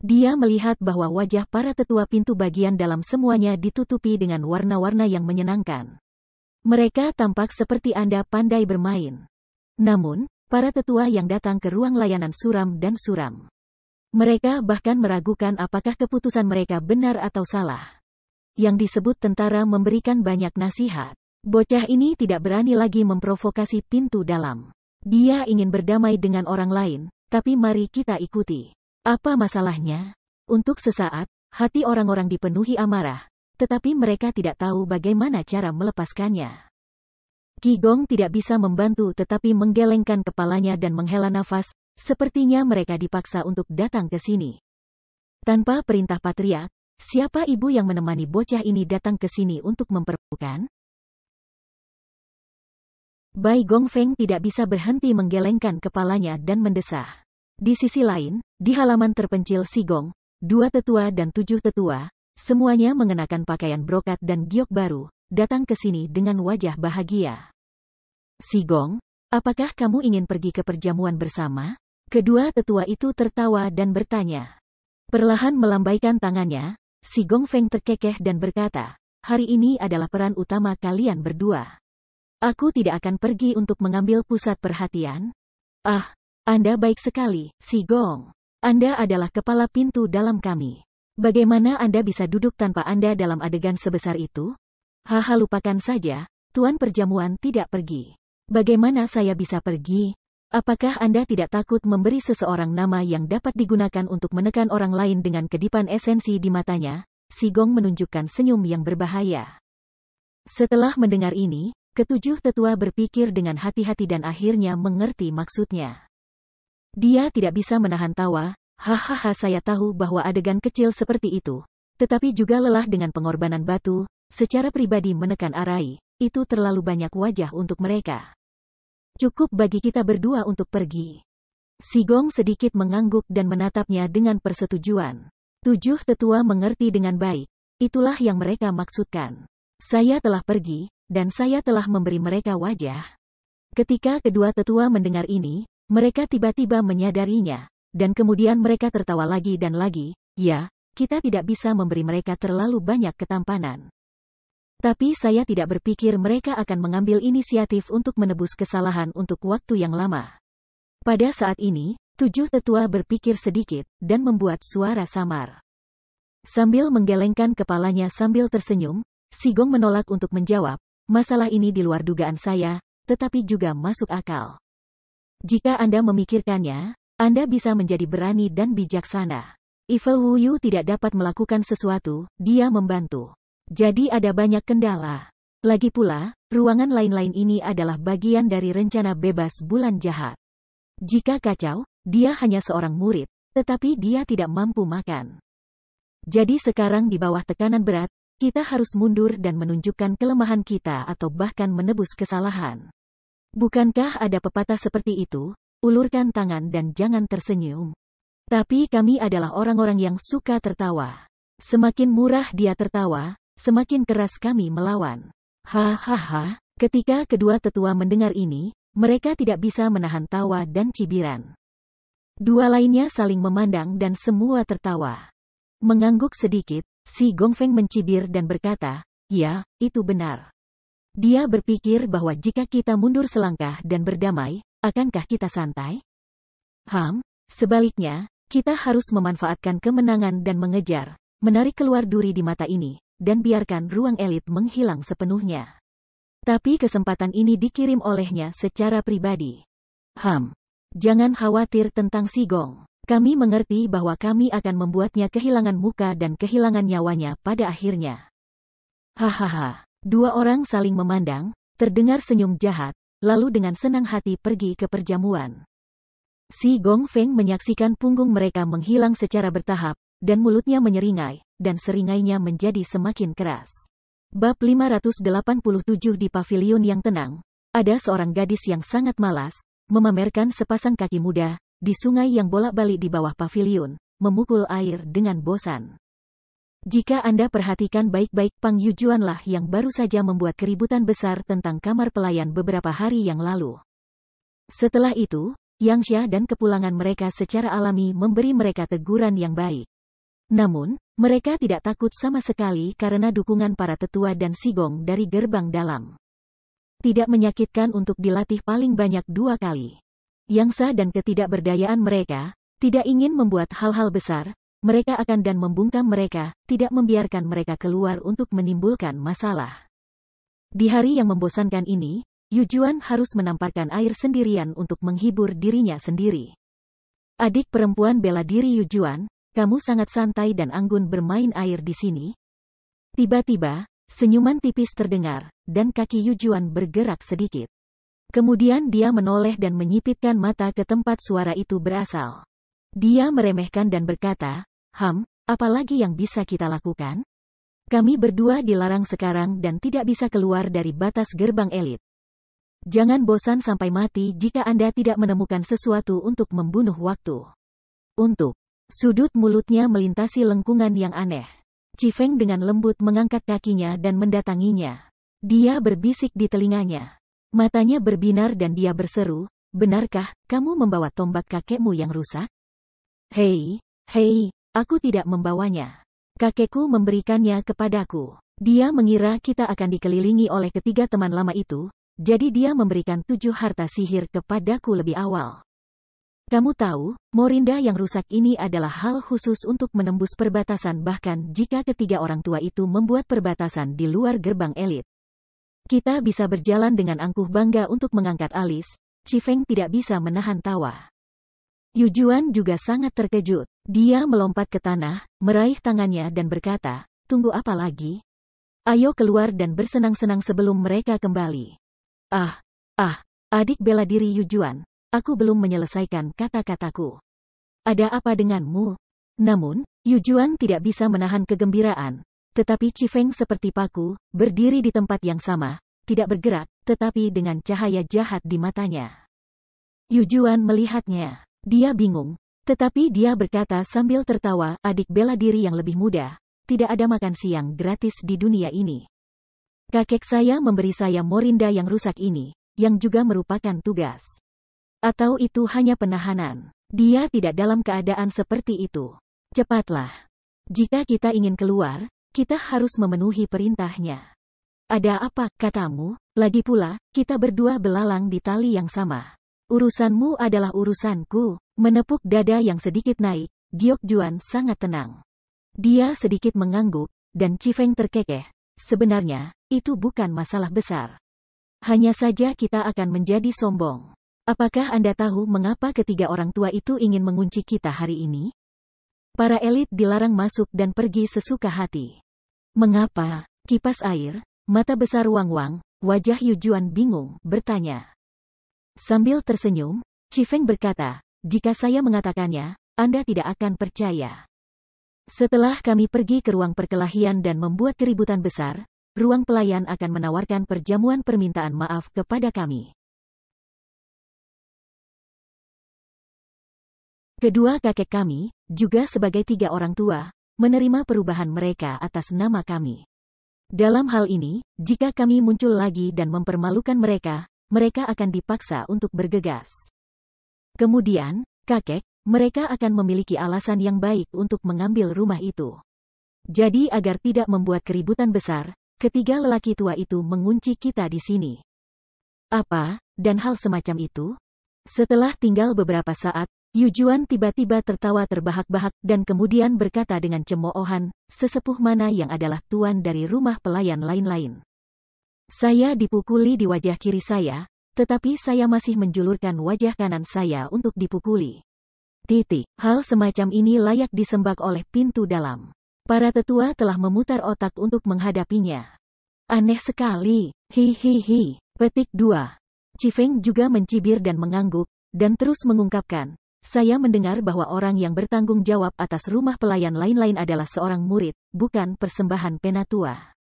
Dia melihat bahwa wajah para tetua pintu bagian dalam semuanya ditutupi dengan warna-warna yang menyenangkan. Mereka tampak seperti Anda pandai bermain. Namun, para tetua yang datang ke ruang layanan suram dan suram. Mereka bahkan meragukan apakah keputusan mereka benar atau salah. Yang disebut tentara memberikan banyak nasihat. Bocah ini tidak berani lagi memprovokasi pintu dalam. Dia ingin berdamai dengan orang lain, tapi mari kita ikuti. Apa masalahnya? Untuk sesaat, hati orang-orang dipenuhi amarah, tetapi mereka tidak tahu bagaimana cara melepaskannya. Qi Gong tidak bisa membantu tetapi menggelengkan kepalanya dan menghela nafas, sepertinya mereka dipaksa untuk datang ke sini. Tanpa perintah Patriark, siapa ibu yang menemani bocah ini datang ke sini untuk memperbukan? Bai Gongfeng tidak bisa berhenti menggelengkan kepalanya dan mendesah. Di sisi lain, di halaman terpencil Sigong, 2 tetua dan 7 tetua, semuanya mengenakan pakaian brokat dan giok baru, datang ke sini dengan wajah bahagia. Sigong, apakah kamu ingin pergi ke perjamuan bersama? Kedua tetua itu tertawa dan bertanya. Perlahan melambaikan tangannya, Sigong Feng terkekeh dan berkata, hari ini adalah peran utama kalian berdua. Aku tidak akan pergi untuk mengambil pusat perhatian. Ah, Anda baik sekali, Sigong. Anda adalah kepala pintu dalam kami. Bagaimana Anda bisa duduk tanpa Anda dalam adegan sebesar itu? Haha, lupakan saja, Tuan perjamuan tidak pergi. Bagaimana saya bisa pergi? Apakah Anda tidak takut memberi seseorang nama yang dapat digunakan untuk menekan orang lain dengan kedipan esensi di matanya? Sigong menunjukkan senyum yang berbahaya. Setelah mendengar ini, ketujuh tetua berpikir dengan hati-hati dan akhirnya mengerti maksudnya. Dia tidak bisa menahan tawa, hahaha, saya tahu bahwa adegan kecil seperti itu, tetapi juga lelah dengan pengorbanan batu, secara pribadi menekan Arai, itu terlalu banyak wajah untuk mereka. Cukup bagi kita berdua untuk pergi. Sigong sedikit mengangguk dan menatapnya dengan persetujuan. 7 tetua mengerti dengan baik, itulah yang mereka maksudkan. Saya telah pergi, dan saya telah memberi mereka wajah. Ketika kedua tetua mendengar ini, mereka tiba-tiba menyadarinya, dan kemudian mereka tertawa lagi dan lagi. Ya, kita tidak bisa memberi mereka terlalu banyak ketampanan. Tapi saya tidak berpikir mereka akan mengambil inisiatif untuk menebus kesalahan untuk waktu yang lama. Pada saat ini, 7 tetua berpikir sedikit, dan membuat suara samar. Sambil menggelengkan kepalanya sambil tersenyum, Sigong menolak untuk menjawab, masalah ini di luar dugaan saya, tetapi juga masuk akal. Jika Anda memikirkannya, Anda bisa menjadi berani dan bijaksana. Evil Wu Yu tidak dapat melakukan sesuatu, dia membantu. Jadi ada banyak kendala. Lagi pula, ruangan lain-lain ini adalah bagian dari rencana bebas bulan jahat. Jika kacau, dia hanya seorang murid, tetapi dia tidak mampu makan. Jadi sekarang di bawah tekanan berat, kita harus mundur dan menunjukkan kelemahan kita atau bahkan menebus kesalahan. Bukankah ada pepatah seperti itu? Ulurkan tangan dan jangan tersenyum. Tapi kami adalah orang-orang yang suka tertawa. Semakin murah dia tertawa, semakin keras kami melawan. Hahaha, ketika kedua tetua mendengar ini, mereka tidak bisa menahan tawa dan cibiran. Dua lainnya saling memandang dan semua tertawa. Mengangguk sedikit, si Gongfeng mencibir dan berkata, ya, itu benar. Dia berpikir bahwa jika kita mundur selangkah dan berdamai, akankah kita santai? Sebaliknya, kita harus memanfaatkan kemenangan dan mengejar, menarik keluar duri di mata ini, dan biarkan ruang elit menghilang sepenuhnya. Tapi kesempatan ini dikirim olehnya secara pribadi. Jangan khawatir tentang Sigong. Kami mengerti bahwa kami akan membuatnya kehilangan muka dan kehilangan nyawanya pada akhirnya. Hahaha. Dua orang saling memandang, terdengar senyum jahat, lalu dengan senang hati pergi ke perjamuan. Si Gongfeng menyaksikan punggung mereka menghilang secara bertahap, dan mulutnya menyeringai, dan seringainya menjadi semakin keras. Bab 587 di pavilion yang tenang, ada seorang gadis yang sangat malas, memamerkan sepasang kaki muda, di sungai yang bolak-balik di bawah pavilion, memukul air dengan bosan. Jika Anda perhatikan baik-baik, Pang Yujuanlah yang baru saja membuat keributan besar tentang kamar pelayan beberapa hari yang lalu. Setelah itu, Yang Xia dan kepulangan mereka secara alami memberi mereka teguran yang baik. Namun, mereka tidak takut sama sekali karena dukungan para tetua dan Sigong dari gerbang dalam. Tidak menyakitkan untuk dilatih paling banyak 2 kali. Yang Xia dan ketidakberdayaan mereka, tidak ingin membuat hal-hal besar, mereka akan dan membungkam mereka, tidak membiarkan mereka keluar untuk menimbulkan masalah. Di hari yang membosankan ini, Yujuan harus menamparkan air sendirian untuk menghibur dirinya sendiri. Adik perempuan bela diri Yujuan, kamu sangat santai dan anggun bermain air di sini. Tiba-tiba, senyuman tipis terdengar, dan kaki Yujuan bergerak sedikit. Kemudian dia menoleh dan menyipitkan mata ke tempat suara itu berasal. Dia meremehkan dan berkata, apalagi yang bisa kita lakukan? Kami berdua dilarang sekarang dan tidak bisa keluar dari batas gerbang elit. Jangan bosan sampai mati jika Anda tidak menemukan sesuatu untuk membunuh waktu. Sudut mulutnya melintasi lengkungan yang aneh. Chifeng dengan lembut mengangkat kakinya dan mendatanginya. Dia berbisik di telinganya. Matanya berbinar dan dia berseru, benarkah kamu membawa tombak kakekmu yang rusak? Hei, aku tidak membawanya. Kakekku memberikannya kepadaku. Dia mengira kita akan dikelilingi oleh ketiga teman lama itu, jadi dia memberikan 7 harta sihir kepadaku lebih awal. Kamu tahu, Morinda yang rusak ini adalah hal khusus untuk menembus perbatasan bahkan jika ketiga orang tua itu membuat perbatasan di luar gerbang elit. Kita bisa berjalan dengan angkuh bangga untuk mengangkat alis, Chifeng tidak bisa menahan tawa. Yujuan juga sangat terkejut. Dia melompat ke tanah, meraih tangannya dan berkata, tunggu apa lagi? Ayo keluar dan bersenang-senang sebelum mereka kembali. Adik bela diri Yujuan, aku belum menyelesaikan kata-kataku. Ada apa denganmu? Namun, Yujuan tidak bisa menahan kegembiraan, tetapi Chifeng seperti paku, berdiri di tempat yang sama, tidak bergerak, tetapi dengan cahaya jahat di matanya. Yujuan melihatnya. Dia bingung, tetapi dia berkata sambil tertawa, adik bela diri yang lebih muda, tidak ada makan siang gratis di dunia ini. Kakek saya memberi saya Morinda yang rusak ini, yang juga merupakan tugas. Atau itu hanya penahanan? Dia tidak dalam keadaan seperti itu. Cepatlah. Jika kita ingin keluar, kita harus memenuhi perintahnya. Ada apa, katamu? Lagi pula, kita berdua belalang di tali yang sama. Urusanmu adalah urusanku. Menepuk dada yang sedikit naik, Giok Juan sangat tenang. Dia sedikit mengangguk, dan Chifeng terkekeh. Sebenarnya, itu bukan masalah besar. Hanya saja kita akan menjadi sombong. Apakah Anda tahu mengapa ketiga orang tua itu ingin mengunci kita hari ini? Para elit dilarang masuk dan pergi sesuka hati. Mengapa? Kipas air, mata besar Wang Wang, wajah Yu Juan bingung, bertanya. Sambil tersenyum, Chifeng berkata, jika saya mengatakannya, Anda tidak akan percaya. Setelah kami pergi ke ruang perkelahian dan membuat keributan besar, ruang pelayan akan menawarkan perjamuan permintaan maaf kepada kami. Kedua kakek kami, juga sebagai tiga orang tua, menerima perubahan mereka atas nama kami. Dalam hal ini, jika kami muncul lagi dan mempermalukan mereka, mereka akan dipaksa untuk bergegas. Kemudian, kakek, mereka akan memiliki alasan yang baik untuk mengambil rumah itu. Jadi agar tidak membuat keributan besar, ketiga lelaki tua itu mengunci kita di sini. Apa, dan hal semacam itu? Setelah tinggal beberapa saat, Yu Juan tiba-tiba tertawa terbahak-bahak dan kemudian berkata dengan cemoohan, sesepuh mana yang adalah tuan dari rumah pelayan lain-lain. Saya dipukuli di wajah kiri saya, tetapi saya masih menjulurkan wajah kanan saya untuk dipukuli. Hal semacam ini layak disembah oleh pintu dalam. Para tetua telah memutar otak untuk menghadapinya. Aneh sekali, hihihi. Petik 2. Chifeng juga mencibir dan mengangguk, dan terus mengungkapkan, saya mendengar bahwa orang yang bertanggung jawab atas rumah pelayan lain-lain adalah seorang murid, bukan persembahan penatua.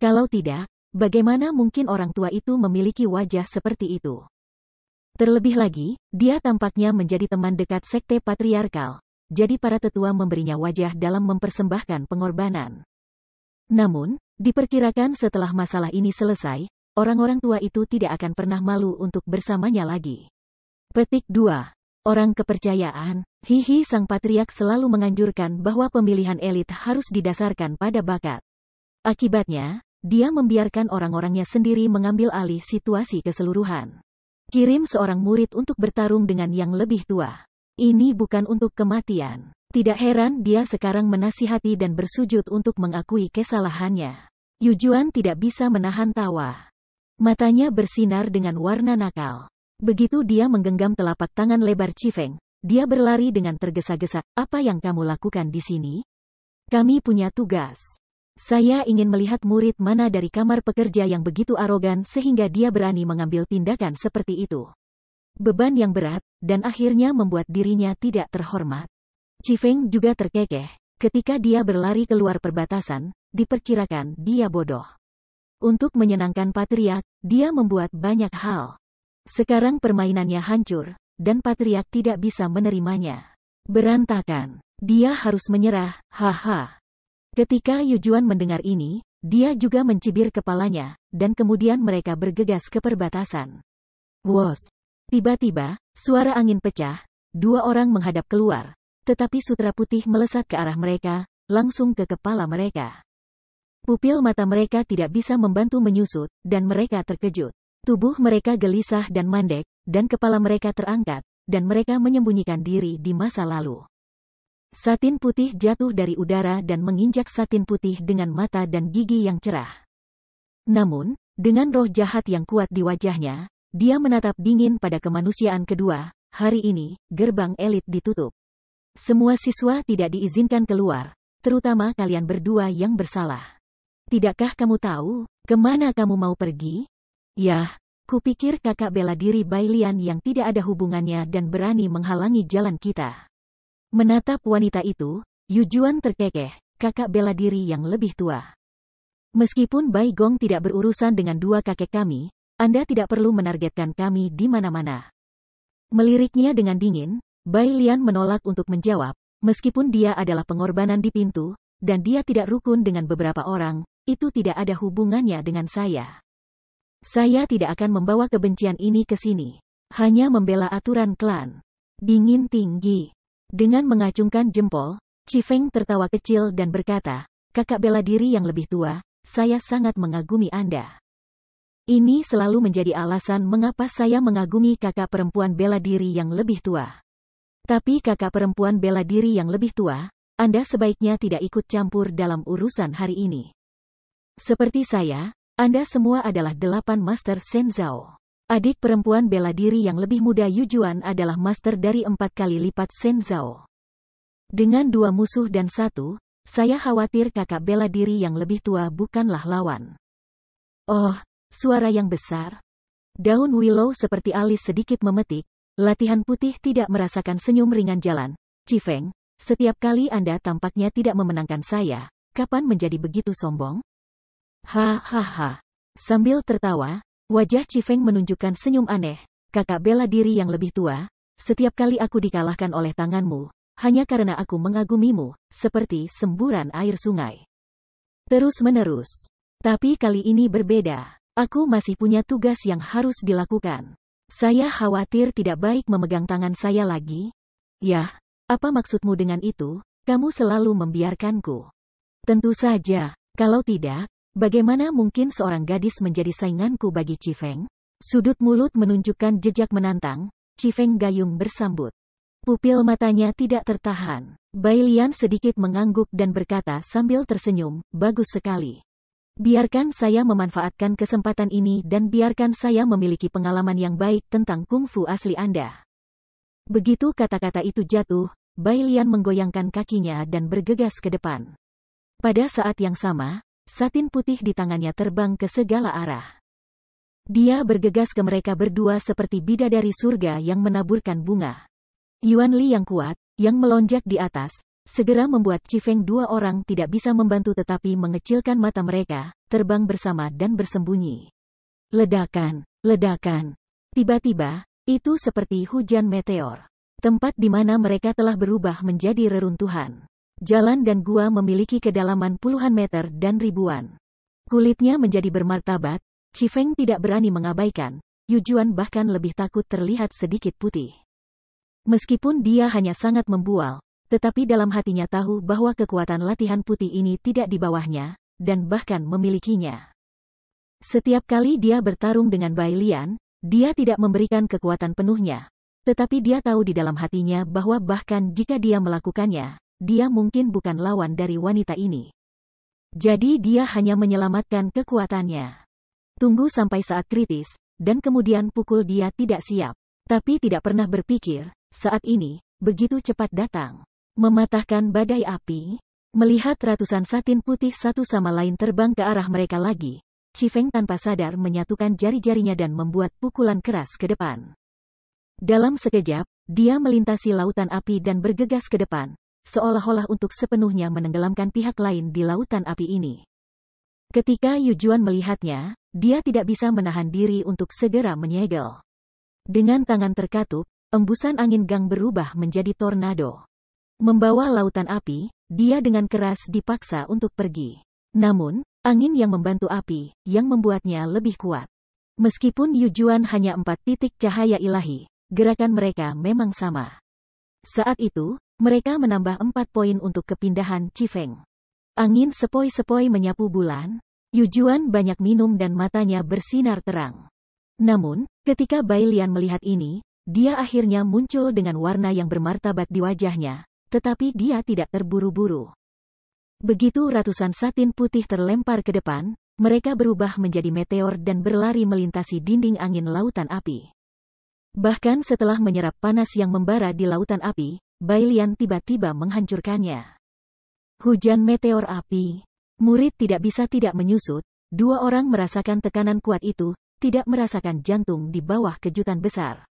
Kalau tidak, bagaimana mungkin orang tua itu memiliki wajah seperti itu? Terlebih lagi, dia tampaknya menjadi teman dekat sekte patriarkal, jadi para tetua memberinya wajah dalam mempersembahkan pengorbanan. Namun, diperkirakan setelah masalah ini selesai, orang-orang tua itu tidak akan pernah malu untuk bersamanya lagi. Petik 2. Orang kepercayaan, hihi sang patriark selalu menganjurkan bahwa pemilihan elit harus didasarkan pada bakat. Akibatnya, dia membiarkan orang-orangnya sendiri mengambil alih situasi keseluruhan. Kirim seorang murid untuk bertarung dengan yang lebih tua. Ini bukan untuk kematian. Tidak heran dia sekarang menasihati dan bersujud untuk mengakui kesalahannya. Yu Juan tidak bisa menahan tawa. Matanya bersinar dengan warna nakal. Begitu dia menggenggam telapak tangan lebar Chifeng, dia berlari dengan tergesa-gesa. Apa yang kamu lakukan di sini? Kami punya tugas. Saya ingin melihat murid mana dari kamar pekerja yang begitu arogan sehingga dia berani mengambil tindakan seperti itu. Beban yang berat, dan akhirnya membuat dirinya tidak terhormat. Chifeng juga terkekeh. Ketika dia berlari keluar perbatasan, diperkirakan dia bodoh. Untuk menyenangkan patriark, dia membuat banyak hal. Sekarang permainannya hancur, dan patriark tidak bisa menerimanya. Berantakan. Dia harus menyerah, haha. Ketika Yu Juan mendengar ini, dia juga mencibir kepalanya, dan kemudian mereka bergegas ke perbatasan. Wos. Tiba-tiba, suara angin pecah, dua orang menghadap keluar, tetapi sutra putih melesat ke arah mereka, langsung ke kepala mereka. Pupil mata mereka tidak bisa membantu menyusut, dan mereka terkejut. Tubuh mereka gelisah dan mandek, dan kepala mereka terangkat, dan mereka menyembunyikan diri di masa lalu. Satin putih jatuh dari udara dan menginjak satin putih dengan mata dan gigi yang cerah. Namun, dengan roh jahat yang kuat di wajahnya, dia menatap dingin pada kemanusiaan kedua. Hari ini, gerbang elit ditutup. Semua siswa tidak diizinkan keluar, terutama kalian berdua yang bersalah. Tidakkah kamu tahu, kemana kamu mau pergi? Yah, kupikir kakak bela diri Bailian yang tidak ada hubungannya dan berani menghalangi jalan kita. Menatap wanita itu, Yu Juan terkekeh, kakak bela diri yang lebih tua. Meskipun Bai Gong tidak berurusan dengan dua kakek kami, Anda tidak perlu menargetkan kami di mana-mana. Meliriknya dengan dingin, Bailian menolak untuk menjawab, meskipun dia adalah pengorbanan di pintu, dan dia tidak rukun dengan beberapa orang, itu tidak ada hubungannya dengan saya. Saya tidak akan membawa kebencian ini ke sini. Hanya membela aturan klan. Dingin tinggi. Dengan mengacungkan jempol, Chifeng tertawa kecil dan berkata, kakak bela diri yang lebih tua, saya sangat mengagumi Anda. Ini selalu menjadi alasan mengapa saya mengagumi kakak perempuan bela diri yang lebih tua. Tapi kakak perempuan bela diri yang lebih tua, Anda sebaiknya tidak ikut campur dalam urusan hari ini. Seperti saya, Anda semua adalah 8 Master Shenzhou. Adik perempuan bela diri yang lebih muda Yujuan adalah master dari 4 kali lipat Shenzhou. Dengan 2 musuh dan 1, saya khawatir kakak bela diri yang lebih tua bukanlah lawan. Oh, suara yang besar. Daun willow seperti alis sedikit memetik, latihan putih tidak merasakan senyum ringan jalan. Chifeng, setiap kali Anda tampaknya tidak memenangkan saya, kapan menjadi begitu sombong? Hahaha. Sambil tertawa, wajah Chifeng menunjukkan senyum aneh. Kakak bela diri yang lebih tua, setiap kali aku dikalahkan oleh tanganmu, hanya karena aku mengagumimu, seperti semburan air sungai. Terus-menerus. Tapi kali ini berbeda. Aku masih punya tugas yang harus dilakukan. Saya khawatir tidak baik memegang tangan saya lagi. Yah, apa maksudmu dengan itu? Kamu selalu membiarkanku. Tentu saja, kalau tidak, bagaimana mungkin seorang gadis menjadi sainganku bagi Chifeng? Sudut mulut menunjukkan jejak menantang, Chifeng gayung bersambut. Pupil matanya tidak tertahan. Bai Lian sedikit mengangguk dan berkata sambil tersenyum, bagus sekali. Biarkan saya memanfaatkan kesempatan ini dan biarkan saya memiliki pengalaman yang baik tentang kungfu asli Anda. Begitu kata-kata itu jatuh, Bai Lian menggoyangkan kakinya dan bergegas ke depan. Pada saat yang sama, satin putih di tangannya terbang ke segala arah. Dia bergegas ke mereka berdua seperti bidadari surga yang menaburkan bunga. Yuan Li yang kuat, yang melonjak di atas, segera membuat Chifeng 2 orang tidak bisa membantu tetapi mengecilkan mata mereka, terbang bersama dan bersembunyi. Ledakan, ledakan. Tiba-tiba, itu seperti hujan meteor. Tempat di mana mereka telah berubah menjadi reruntuhan. Jalan dan gua memiliki kedalaman puluhan meter dan ribuan. Kulitnya menjadi bermartabat, Chifeng tidak berani mengabaikan, Yujuan bahkan lebih takut terlihat sedikit putih. Meskipun dia hanya sangat membual, tetapi dalam hatinya tahu bahwa kekuatan latihan putih ini tidak di bawahnya, dan bahkan memilikinya. Setiap kali dia bertarung dengan Bai Lian, dia tidak memberikan kekuatan penuhnya. Tetapi dia tahu di dalam hatinya bahwa bahkan jika dia melakukannya, dia mungkin bukan lawan dari wanita ini. Jadi dia hanya menyelamatkan kekuatannya. Tunggu sampai saat kritis, dan kemudian pukul dia tidak siap. Tapi tidak pernah berpikir, saat ini, begitu cepat datang. Mematahkan badai api. Melihat ratusan satin putih satu sama lain terbang ke arah mereka lagi, Chifeng tanpa sadar menyatukan jari-jarinya dan membuat pukulan keras ke depan. Dalam sekejap, dia melintasi lautan api dan bergegas ke depan, seolah-olah untuk sepenuhnya menenggelamkan pihak lain di lautan api ini. Ketika Yujuan melihatnya, dia tidak bisa menahan diri untuk segera menyegel. Dengan tangan terkatup, embusan angin gang berubah menjadi tornado. Membawa lautan api, dia dengan keras dipaksa untuk pergi. Namun, angin yang membantu api, yang membuatnya lebih kuat. Meskipun Yujuan hanya 4 titik cahaya ilahi, gerakan mereka memang sama. Saat itu, mereka menambah 4 poin untuk kepindahan Chifeng. Angin sepoi-sepoi menyapu bulan. Yujuan banyak minum dan matanya bersinar terang. Namun, ketika Bai Lian melihat ini, dia akhirnya muncul dengan warna yang bermartabat di wajahnya, tetapi dia tidak terburu-buru. Begitu ratusan satin putih terlempar ke depan, mereka berubah menjadi meteor dan berlari melintasi dinding angin lautan api. Bahkan setelah menyerap panas yang membara di lautan api, Bai Lian tiba-tiba menghancurkannya. Hujan meteor api. Murid tidak bisa tidak menyusut, 2 orang merasakan tekanan kuat itu, tidak merasakan jantung di bawah kejutan besar.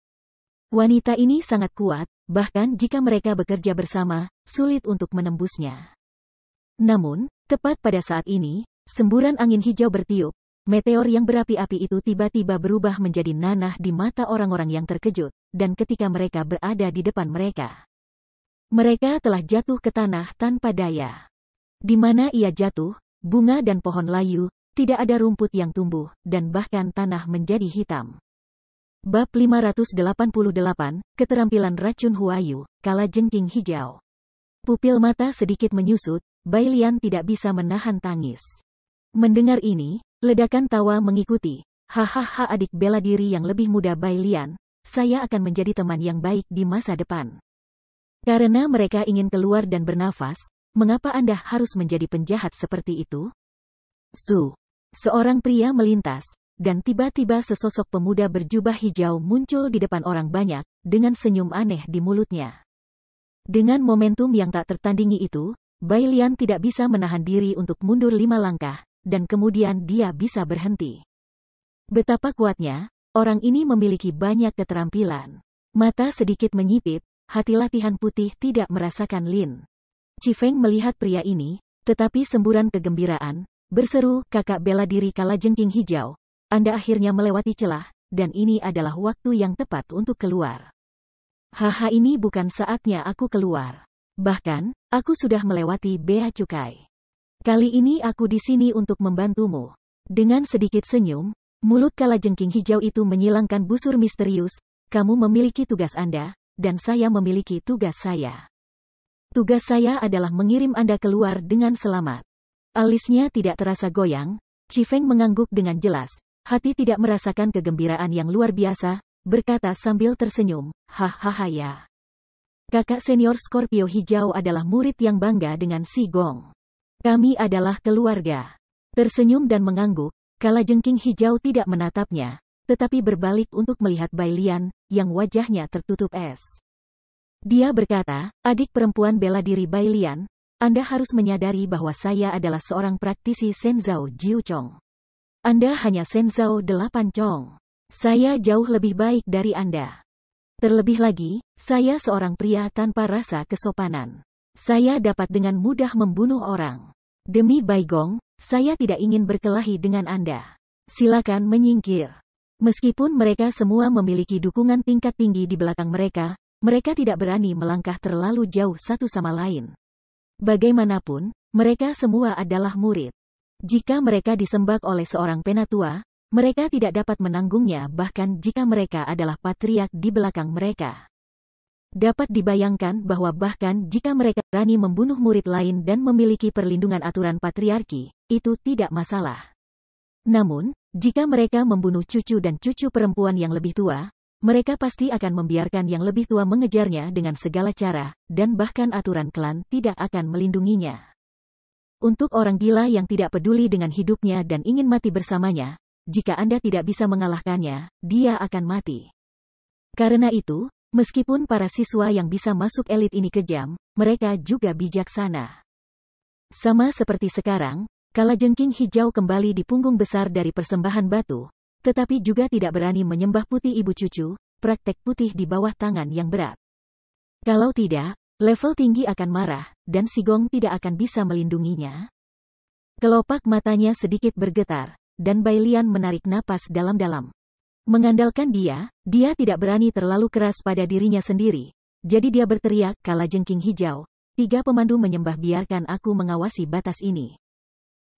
Wanita ini sangat kuat, bahkan jika mereka bekerja bersama, sulit untuk menembusnya. Namun, tepat pada saat ini, semburan angin hijau bertiup, meteor yang berapi-api itu tiba-tiba berubah menjadi nanah di mata orang-orang yang terkejut, dan ketika mereka berada di depan mereka, mereka telah jatuh ke tanah tanpa daya. Di mana ia jatuh, bunga dan pohon layu, tidak ada rumput yang tumbuh, dan bahkan tanah menjadi hitam. Bab 588, Keterampilan Racun Huayu, Kalajengking Hijau. Pupil mata sedikit menyusut, Bai Lian tidak bisa menahan tangis. Mendengar ini, ledakan tawa mengikuti. Hahaha, adik bela diri yang lebih muda Bai Lian, saya akan menjadi teman yang baik di masa depan. Karena mereka ingin keluar dan bernafas, mengapa Anda harus menjadi penjahat seperti itu? Su. Seorang pria melintas, dan tiba-tiba sesosok pemuda berjubah hijau muncul di depan orang banyak, dengan senyum aneh di mulutnya. Dengan momentum yang tak tertandingi itu, Bai Lian tidak bisa menahan diri untuk mundur 5 langkah, dan kemudian dia bisa berhenti. Betapa kuatnya, orang ini memiliki banyak keterampilan. Mata sedikit menyipit, hati latihan putih tidak merasakan Lin Chifeng melihat pria ini, tetapi semburan kegembiraan, berseru, kakak bela diri Kalajengking Hijau, Anda akhirnya melewati celah, dan ini adalah waktu yang tepat untuk keluar. Haha, ini bukan saatnya aku keluar. Bahkan, aku sudah melewati bea cukai. Kali ini aku di sini untuk membantumu. Dengan sedikit senyum, mulut Kalajengking Hijau itu menyilangkan busur misterius, kamu memiliki tugas Anda, dan saya memiliki tugas saya. Tugas saya adalah mengirim Anda keluar dengan selamat. Alisnya tidak terasa goyang, Chifeng mengangguk dengan jelas, hati tidak merasakan kegembiraan yang luar biasa, berkata sambil tersenyum, hahaha ya. Kakak senior Scorpio Hijau adalah murid yang bangga dengan si Gong. Kami adalah keluarga. Tersenyum dan mengangguk, Kalajengking Hijau tidak menatapnya, tetapi berbalik untuk melihat Bai Lian, yang wajahnya tertutup es. Dia berkata, adik perempuan bela diri Bai Lian, Anda harus menyadari bahwa saya adalah seorang praktisi Shenzhou Jiu Chong. Anda hanya Shenzhou 8 Chong. Saya jauh lebih baik dari Anda. Terlebih lagi, saya seorang pria tanpa rasa kesopanan. Saya dapat dengan mudah membunuh orang. Demi Bai Gong, saya tidak ingin berkelahi dengan Anda. Silakan menyingkir. Meskipun mereka semua memiliki dukungan tingkat tinggi di belakang mereka tidak berani melangkah terlalu jauh satu sama lain. Bagaimanapun, mereka semua adalah murid. Jika mereka disembah oleh seorang penatua, mereka tidak dapat menanggungnya bahkan jika mereka adalah patriark di belakang mereka. Dapat dibayangkan bahwa bahkan jika mereka berani membunuh murid lain dan memiliki perlindungan aturan patriarki, itu tidak masalah. Namun, jika mereka membunuh cucu dan cucu perempuan yang lebih tua, mereka pasti akan membiarkan yang lebih tua mengejarnya dengan segala cara, dan bahkan aturan klan tidak akan melindunginya. Untuk orang gila yang tidak peduli dengan hidupnya dan ingin mati bersamanya, jika Anda tidak bisa mengalahkannya, dia akan mati. Karena itu, meskipun para siswa yang bisa masuk elit ini kejam, mereka juga bijaksana. Sama seperti sekarang, Kalajengking Hijau kembali di punggung besar dari persembahan batu, tetapi juga tidak berani menyembah putih ibu cucu, praktek putih di bawah tangan yang berat. Kalau tidak, level tinggi akan marah, dan si Gong tidak akan bisa melindunginya. Kelopak matanya sedikit bergetar, dan Bai Lian menarik napas dalam-dalam. Mengandalkan dia tidak berani terlalu keras pada dirinya sendiri, jadi dia berteriak, Kalajengking Hijau, 3 pemandu menyembah, biarkan aku mengawasi batas ini.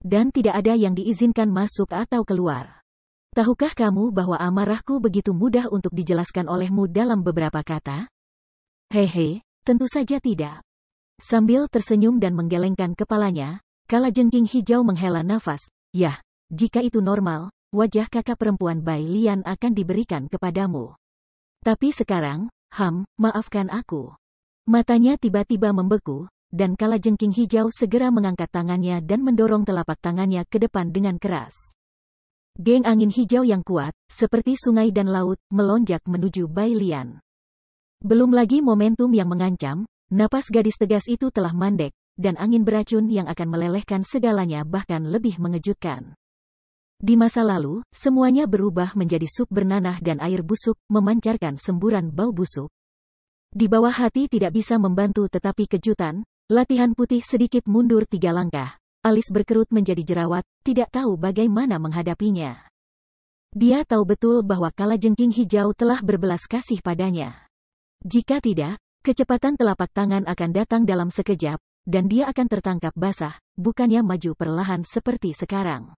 Dan tidak ada yang diizinkan masuk atau keluar. Tahukah kamu bahwa amarahku begitu mudah untuk dijelaskan olehmu dalam beberapa kata? Hehe, tentu saja tidak. Sambil tersenyum dan menggelengkan kepalanya, Kalajengking Hijau menghela nafas. Yah, jika itu normal, wajah kakak perempuan Bai Lian akan diberikan kepadamu. Tapi sekarang, maafkan aku. Matanya tiba-tiba membeku, dan Kalajengking Hijau segera mengangkat tangannya dan mendorong telapak tangannya ke depan dengan keras. Geng angin hijau yang kuat, seperti sungai dan laut, melonjak menuju Bai Lian. Belum lagi momentum yang mengancam, napas gadis tegas itu telah mandek, dan angin beracun yang akan melelehkan segalanya bahkan lebih mengejutkan. Di masa lalu, semuanya berubah menjadi sup bernanah dan air busuk, memancarkan semburan bau busuk. Di bawah hati tidak bisa membantu tetapi kejutan, latihan putih sedikit mundur 3 langkah. Alis berkerut menjadi jerawat, tidak tahu bagaimana menghadapinya. Dia tahu betul bahwa Kalajengking Hijau telah berbelas kasih padanya. Jika tidak, kecepatan telapak tangan akan datang dalam sekejap, dan dia akan tertangkap basah, bukannya maju perlahan seperti sekarang.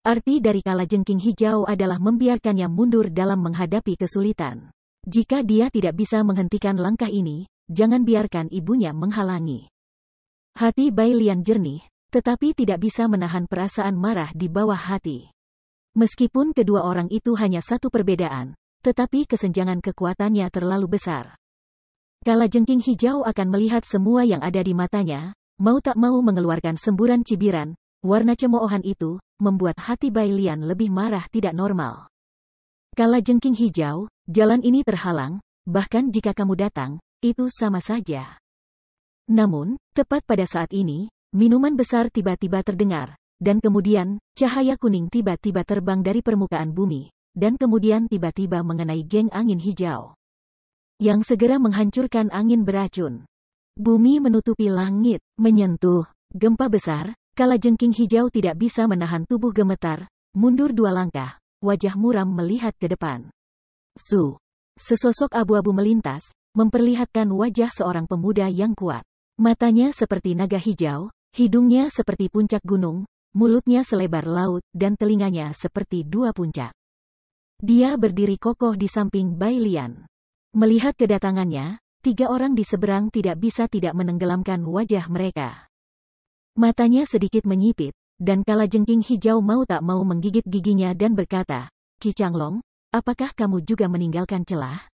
Arti dari kalajengking hijau adalah membiarkannya mundur dalam menghadapi kesulitan. Jika dia tidak bisa menghentikan langkah ini, jangan biarkan ibunya menghalangi. Hati Bai Lian jernih, tetapi tidak bisa menahan perasaan marah di bawah hati. Meskipun kedua orang itu hanya satu perbedaan, tetapi kesenjangan kekuatannya terlalu besar. Kalajengking hijau akan melihat semua yang ada di matanya, mau tak mau mengeluarkan semburan cibiran. Warna cemoohan itu membuat hati Bai Lian lebih marah tidak normal. Kalajengking hijau, jalan ini terhalang, bahkan jika kamu datang, itu sama saja. Namun, tepat pada saat ini, minuman besar tiba-tiba terdengar, dan kemudian, cahaya kuning tiba-tiba terbang dari permukaan bumi, dan kemudian tiba-tiba mengenai geng angin hijau. Yang segera menghancurkan angin beracun. Bumi menutupi langit, menyentuh gempa besar. Kalajengking hijau tidak bisa menahan tubuh gemetar, mundur 2 langkah, wajah muram melihat ke depan. Sesosok abu-abu melintas, memperlihatkan wajah seorang pemuda yang kuat. Matanya seperti naga hijau, hidungnya seperti puncak gunung, mulutnya selebar laut, dan telinganya seperti 2 puncak. Dia berdiri kokoh di samping Bai Lian. Melihat kedatangannya, 3 orang di seberang tidak bisa tidak menenggelamkan wajah mereka. Matanya sedikit menyipit, dan kalajengking hijau mau tak mau menggigit giginya dan berkata, "Qi Changlong, apakah kamu juga meninggalkan celah?"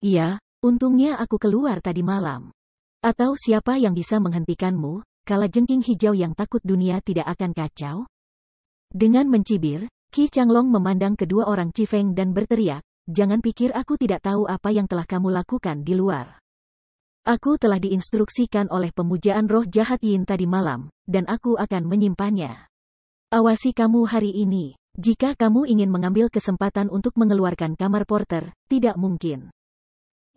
"Iya, untungnya aku keluar tadi malam." "Atau siapa yang bisa menghentikanmu, kalajengking hijau yang takut dunia tidak akan kacau?" Dengan mencibir, Qi Changlong memandang kedua orang Cifeng dan berteriak, "Jangan pikir aku tidak tahu apa yang telah kamu lakukan di luar. Aku telah diinstruksikan oleh pemujaan roh jahat Yin tadi malam, dan aku akan menyimpannya. Awasi kamu hari ini. Jika kamu ingin mengambil kesempatan untuk mengeluarkan kamar porter, tidak mungkin."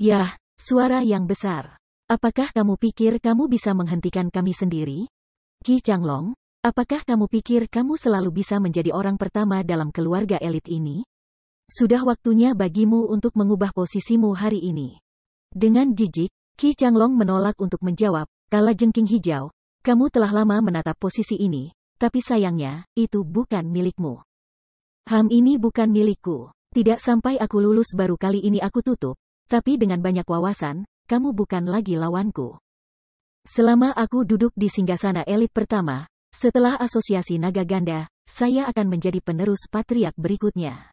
"Yah, suara yang besar. Apakah kamu pikir kamu bisa menghentikan kami sendiri? Qi Changlong, apakah kamu pikir kamu selalu bisa menjadi orang pertama dalam keluarga elit ini? Sudah waktunya bagimu untuk mengubah posisimu hari ini." Dengan jijik, Qi Changlong menolak untuk menjawab, "Kalajengking hijau, kamu telah lama menatap posisi ini, tapi sayangnya, itu bukan milikmu." Ini bukan milikku. Tidak sampai aku lulus baru kali ini aku tutup, tapi dengan banyak wawasan, kamu bukan lagi lawanku. Selama aku duduk di singgasana elit pertama, setelah asosiasi naga ganda, saya akan menjadi penerus patriark berikutnya.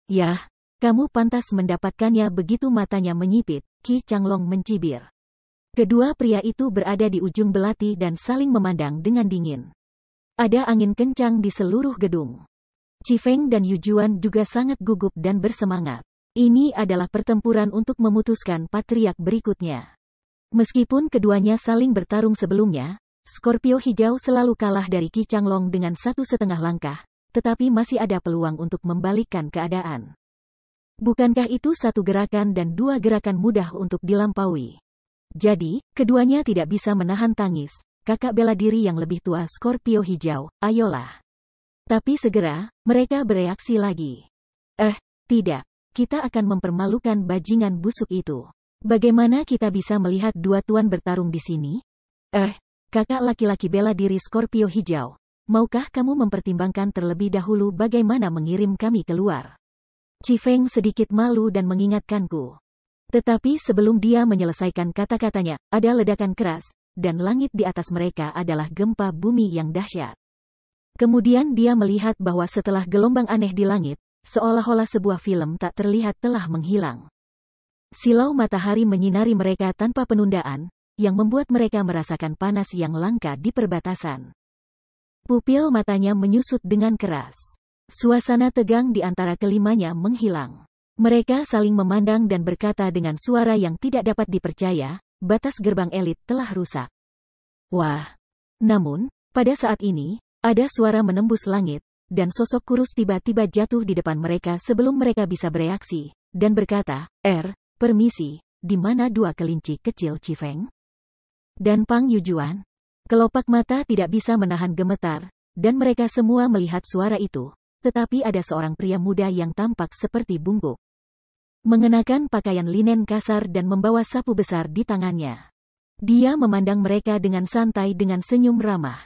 Yah, kamu pantas mendapatkannya. Begitu matanya menyipit, Qi Changlong mencibir. Kedua pria itu berada di ujung belati dan saling memandang dengan dingin. Ada angin kencang di seluruh gedung. Cifeng dan Yujuan juga sangat gugup dan bersemangat. Ini adalah pertempuran untuk memutuskan patriark berikutnya. Meskipun keduanya saling bertarung sebelumnya, Scorpio hijau selalu kalah dari Qi Changlong dengan 1,5 langkah, tetapi masih ada peluang untuk membalikkan keadaan. Bukankah itu satu gerakan dan 2 gerakan mudah untuk dilampaui? Jadi, keduanya tidak bisa menahan tangis. Kakak bela diri yang lebih tua Scorpio hijau, ayolah. Tapi segera, mereka bereaksi lagi. Tidak. Kita akan mempermalukan bajingan busuk itu. Bagaimana kita bisa melihat 2 tuan bertarung di sini? Kakak laki-laki bela diri Scorpio hijau. Maukah kamu mempertimbangkan terlebih dahulu bagaimana mengirim kami keluar? Cifeng sedikit malu dan mengingatkanku. Tetapi sebelum dia menyelesaikan kata-katanya, ada ledakan keras, dan langit di atas mereka adalah gempa bumi yang dahsyat. Kemudian dia melihat bahwa setelah gelombang aneh di langit, seolah-olah sebuah film tak terlihat telah menghilang. Silau matahari menyinari mereka tanpa penundaan, yang membuat mereka merasakan panas yang langka di perbatasan. Pupil matanya menyusut dengan keras. Suasana tegang di antara kelimanya menghilang. Mereka saling memandang dan berkata dengan suara yang tidak dapat dipercaya, batas gerbang elit telah rusak. Wah! Namun, pada saat ini, ada suara menembus langit, dan sosok kurus tiba-tiba jatuh di depan mereka sebelum mereka bisa bereaksi, dan berkata, permisi, di mana 2 kelinci kecil Cifeng? Dan Pang Yujuan? Kelopak mata tidak bisa menahan gemetar, dan mereka semua melihat suara itu. Tetapi ada seorang pria muda yang tampak seperti bungkuk. Mengenakan pakaian linen kasar dan membawa sapu besar di tangannya. Dia memandang mereka dengan santai dengan senyum ramah.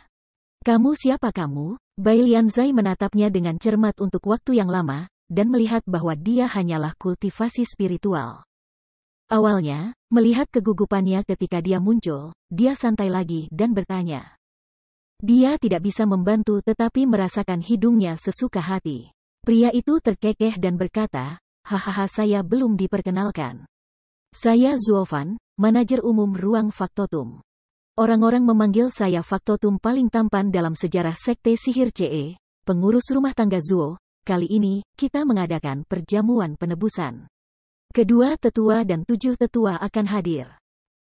"Kamu siapa kamu?" Bai Lianzai menatapnya dengan cermat untuk waktu yang lama, dan melihat bahwa dia hanyalah kultivasi spiritual. Awalnya, melihat kegugupannya ketika dia muncul, dia santai lagi dan bertanya. Dia tidak bisa membantu tetapi merasakan hidungnya sesuka hati. Pria itu terkekeh dan berkata, hahaha saya belum diperkenalkan. Saya Zuofan, manajer umum ruang Faktotum. Orang-orang memanggil saya Faktotum paling tampan dalam sejarah Sekte Sihir CE, pengurus rumah tangga Zuo. Kali ini, kita mengadakan perjamuan penebusan. Kedua tetua dan 7 tetua akan hadir.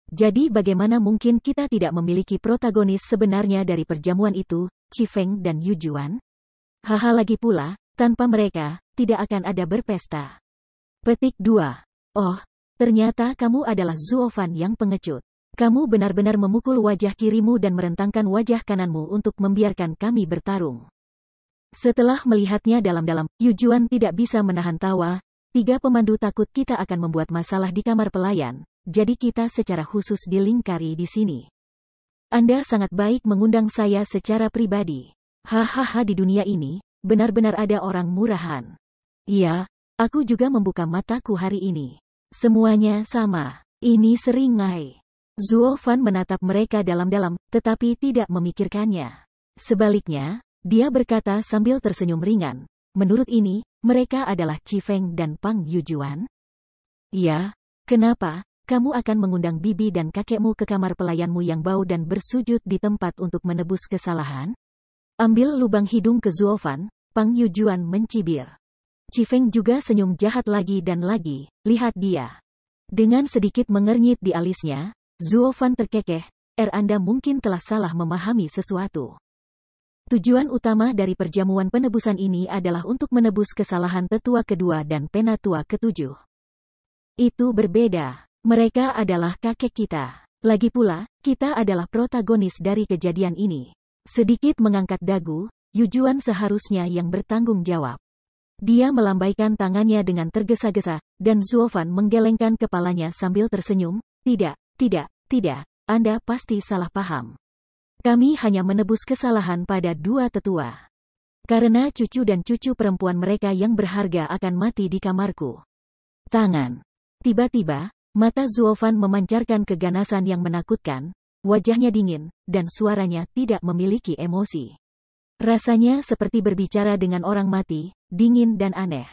Jadi bagaimana mungkin kita tidak memiliki protagonis sebenarnya dari perjamuan itu, Chifeng dan Yujuan? Haha lagi pula, tanpa mereka, tidak akan ada berpesta. Petik 2. Oh, ternyata kamu adalah Zuofan yang pengecut. Kamu benar-benar memukul wajah kirimu dan merentangkan wajah kananmu untuk membiarkan kami bertarung. Setelah melihatnya dalam-dalam, Yujuan tidak bisa menahan tawa. 3 pemandu takut kita akan membuat masalah di kamar pelayan, jadi kita secara khusus dilingkari di sini. Anda sangat baik mengundang saya secara pribadi. Hahaha di dunia ini, benar-benar ada orang murahan. Iya, aku juga membuka mataku hari ini. Semuanya sama. Ini seringai. Zuofan menatap mereka dalam-dalam, tetapi tidak memikirkannya. Sebaliknya, dia berkata sambil tersenyum ringan, menurut ini, mereka adalah Chifeng dan Pang Yujuan? Ya, kenapa? Kamu akan mengundang bibi dan kakekmu ke kamar pelayanmu yang bau dan bersujud di tempat untuk menebus kesalahan? Ambil lubang hidung ke Zuofan, Pang Yujuan mencibir. Chifeng juga senyum jahat lagi dan lagi, lihat dia. Dengan sedikit mengernyit di alisnya, Zuofan terkekeh, Anda mungkin telah salah memahami sesuatu. Tujuan utama dari perjamuan penebusan ini adalah untuk menebus kesalahan tetua kedua dan penatua ketujuh. Itu berbeda. Mereka adalah kakek kita. Lagi pula, kita adalah protagonis dari kejadian ini. Sedikit mengangkat dagu, Yujuan seharusnya yang bertanggung jawab. Dia melambaikan tangannya dengan tergesa-gesa, dan Zuofan menggelengkan kepalanya sambil tersenyum, tidak, Anda pasti salah paham. Kami hanya menebus kesalahan pada 2 tetua. Karena cucu dan cucu perempuan mereka yang berharga akan mati di kamarku. Tangan. Tiba-tiba, mata Zuofan memancarkan keganasan yang menakutkan, wajahnya dingin, dan suaranya tidak memiliki emosi. Rasanya seperti berbicara dengan orang mati, dingin dan aneh.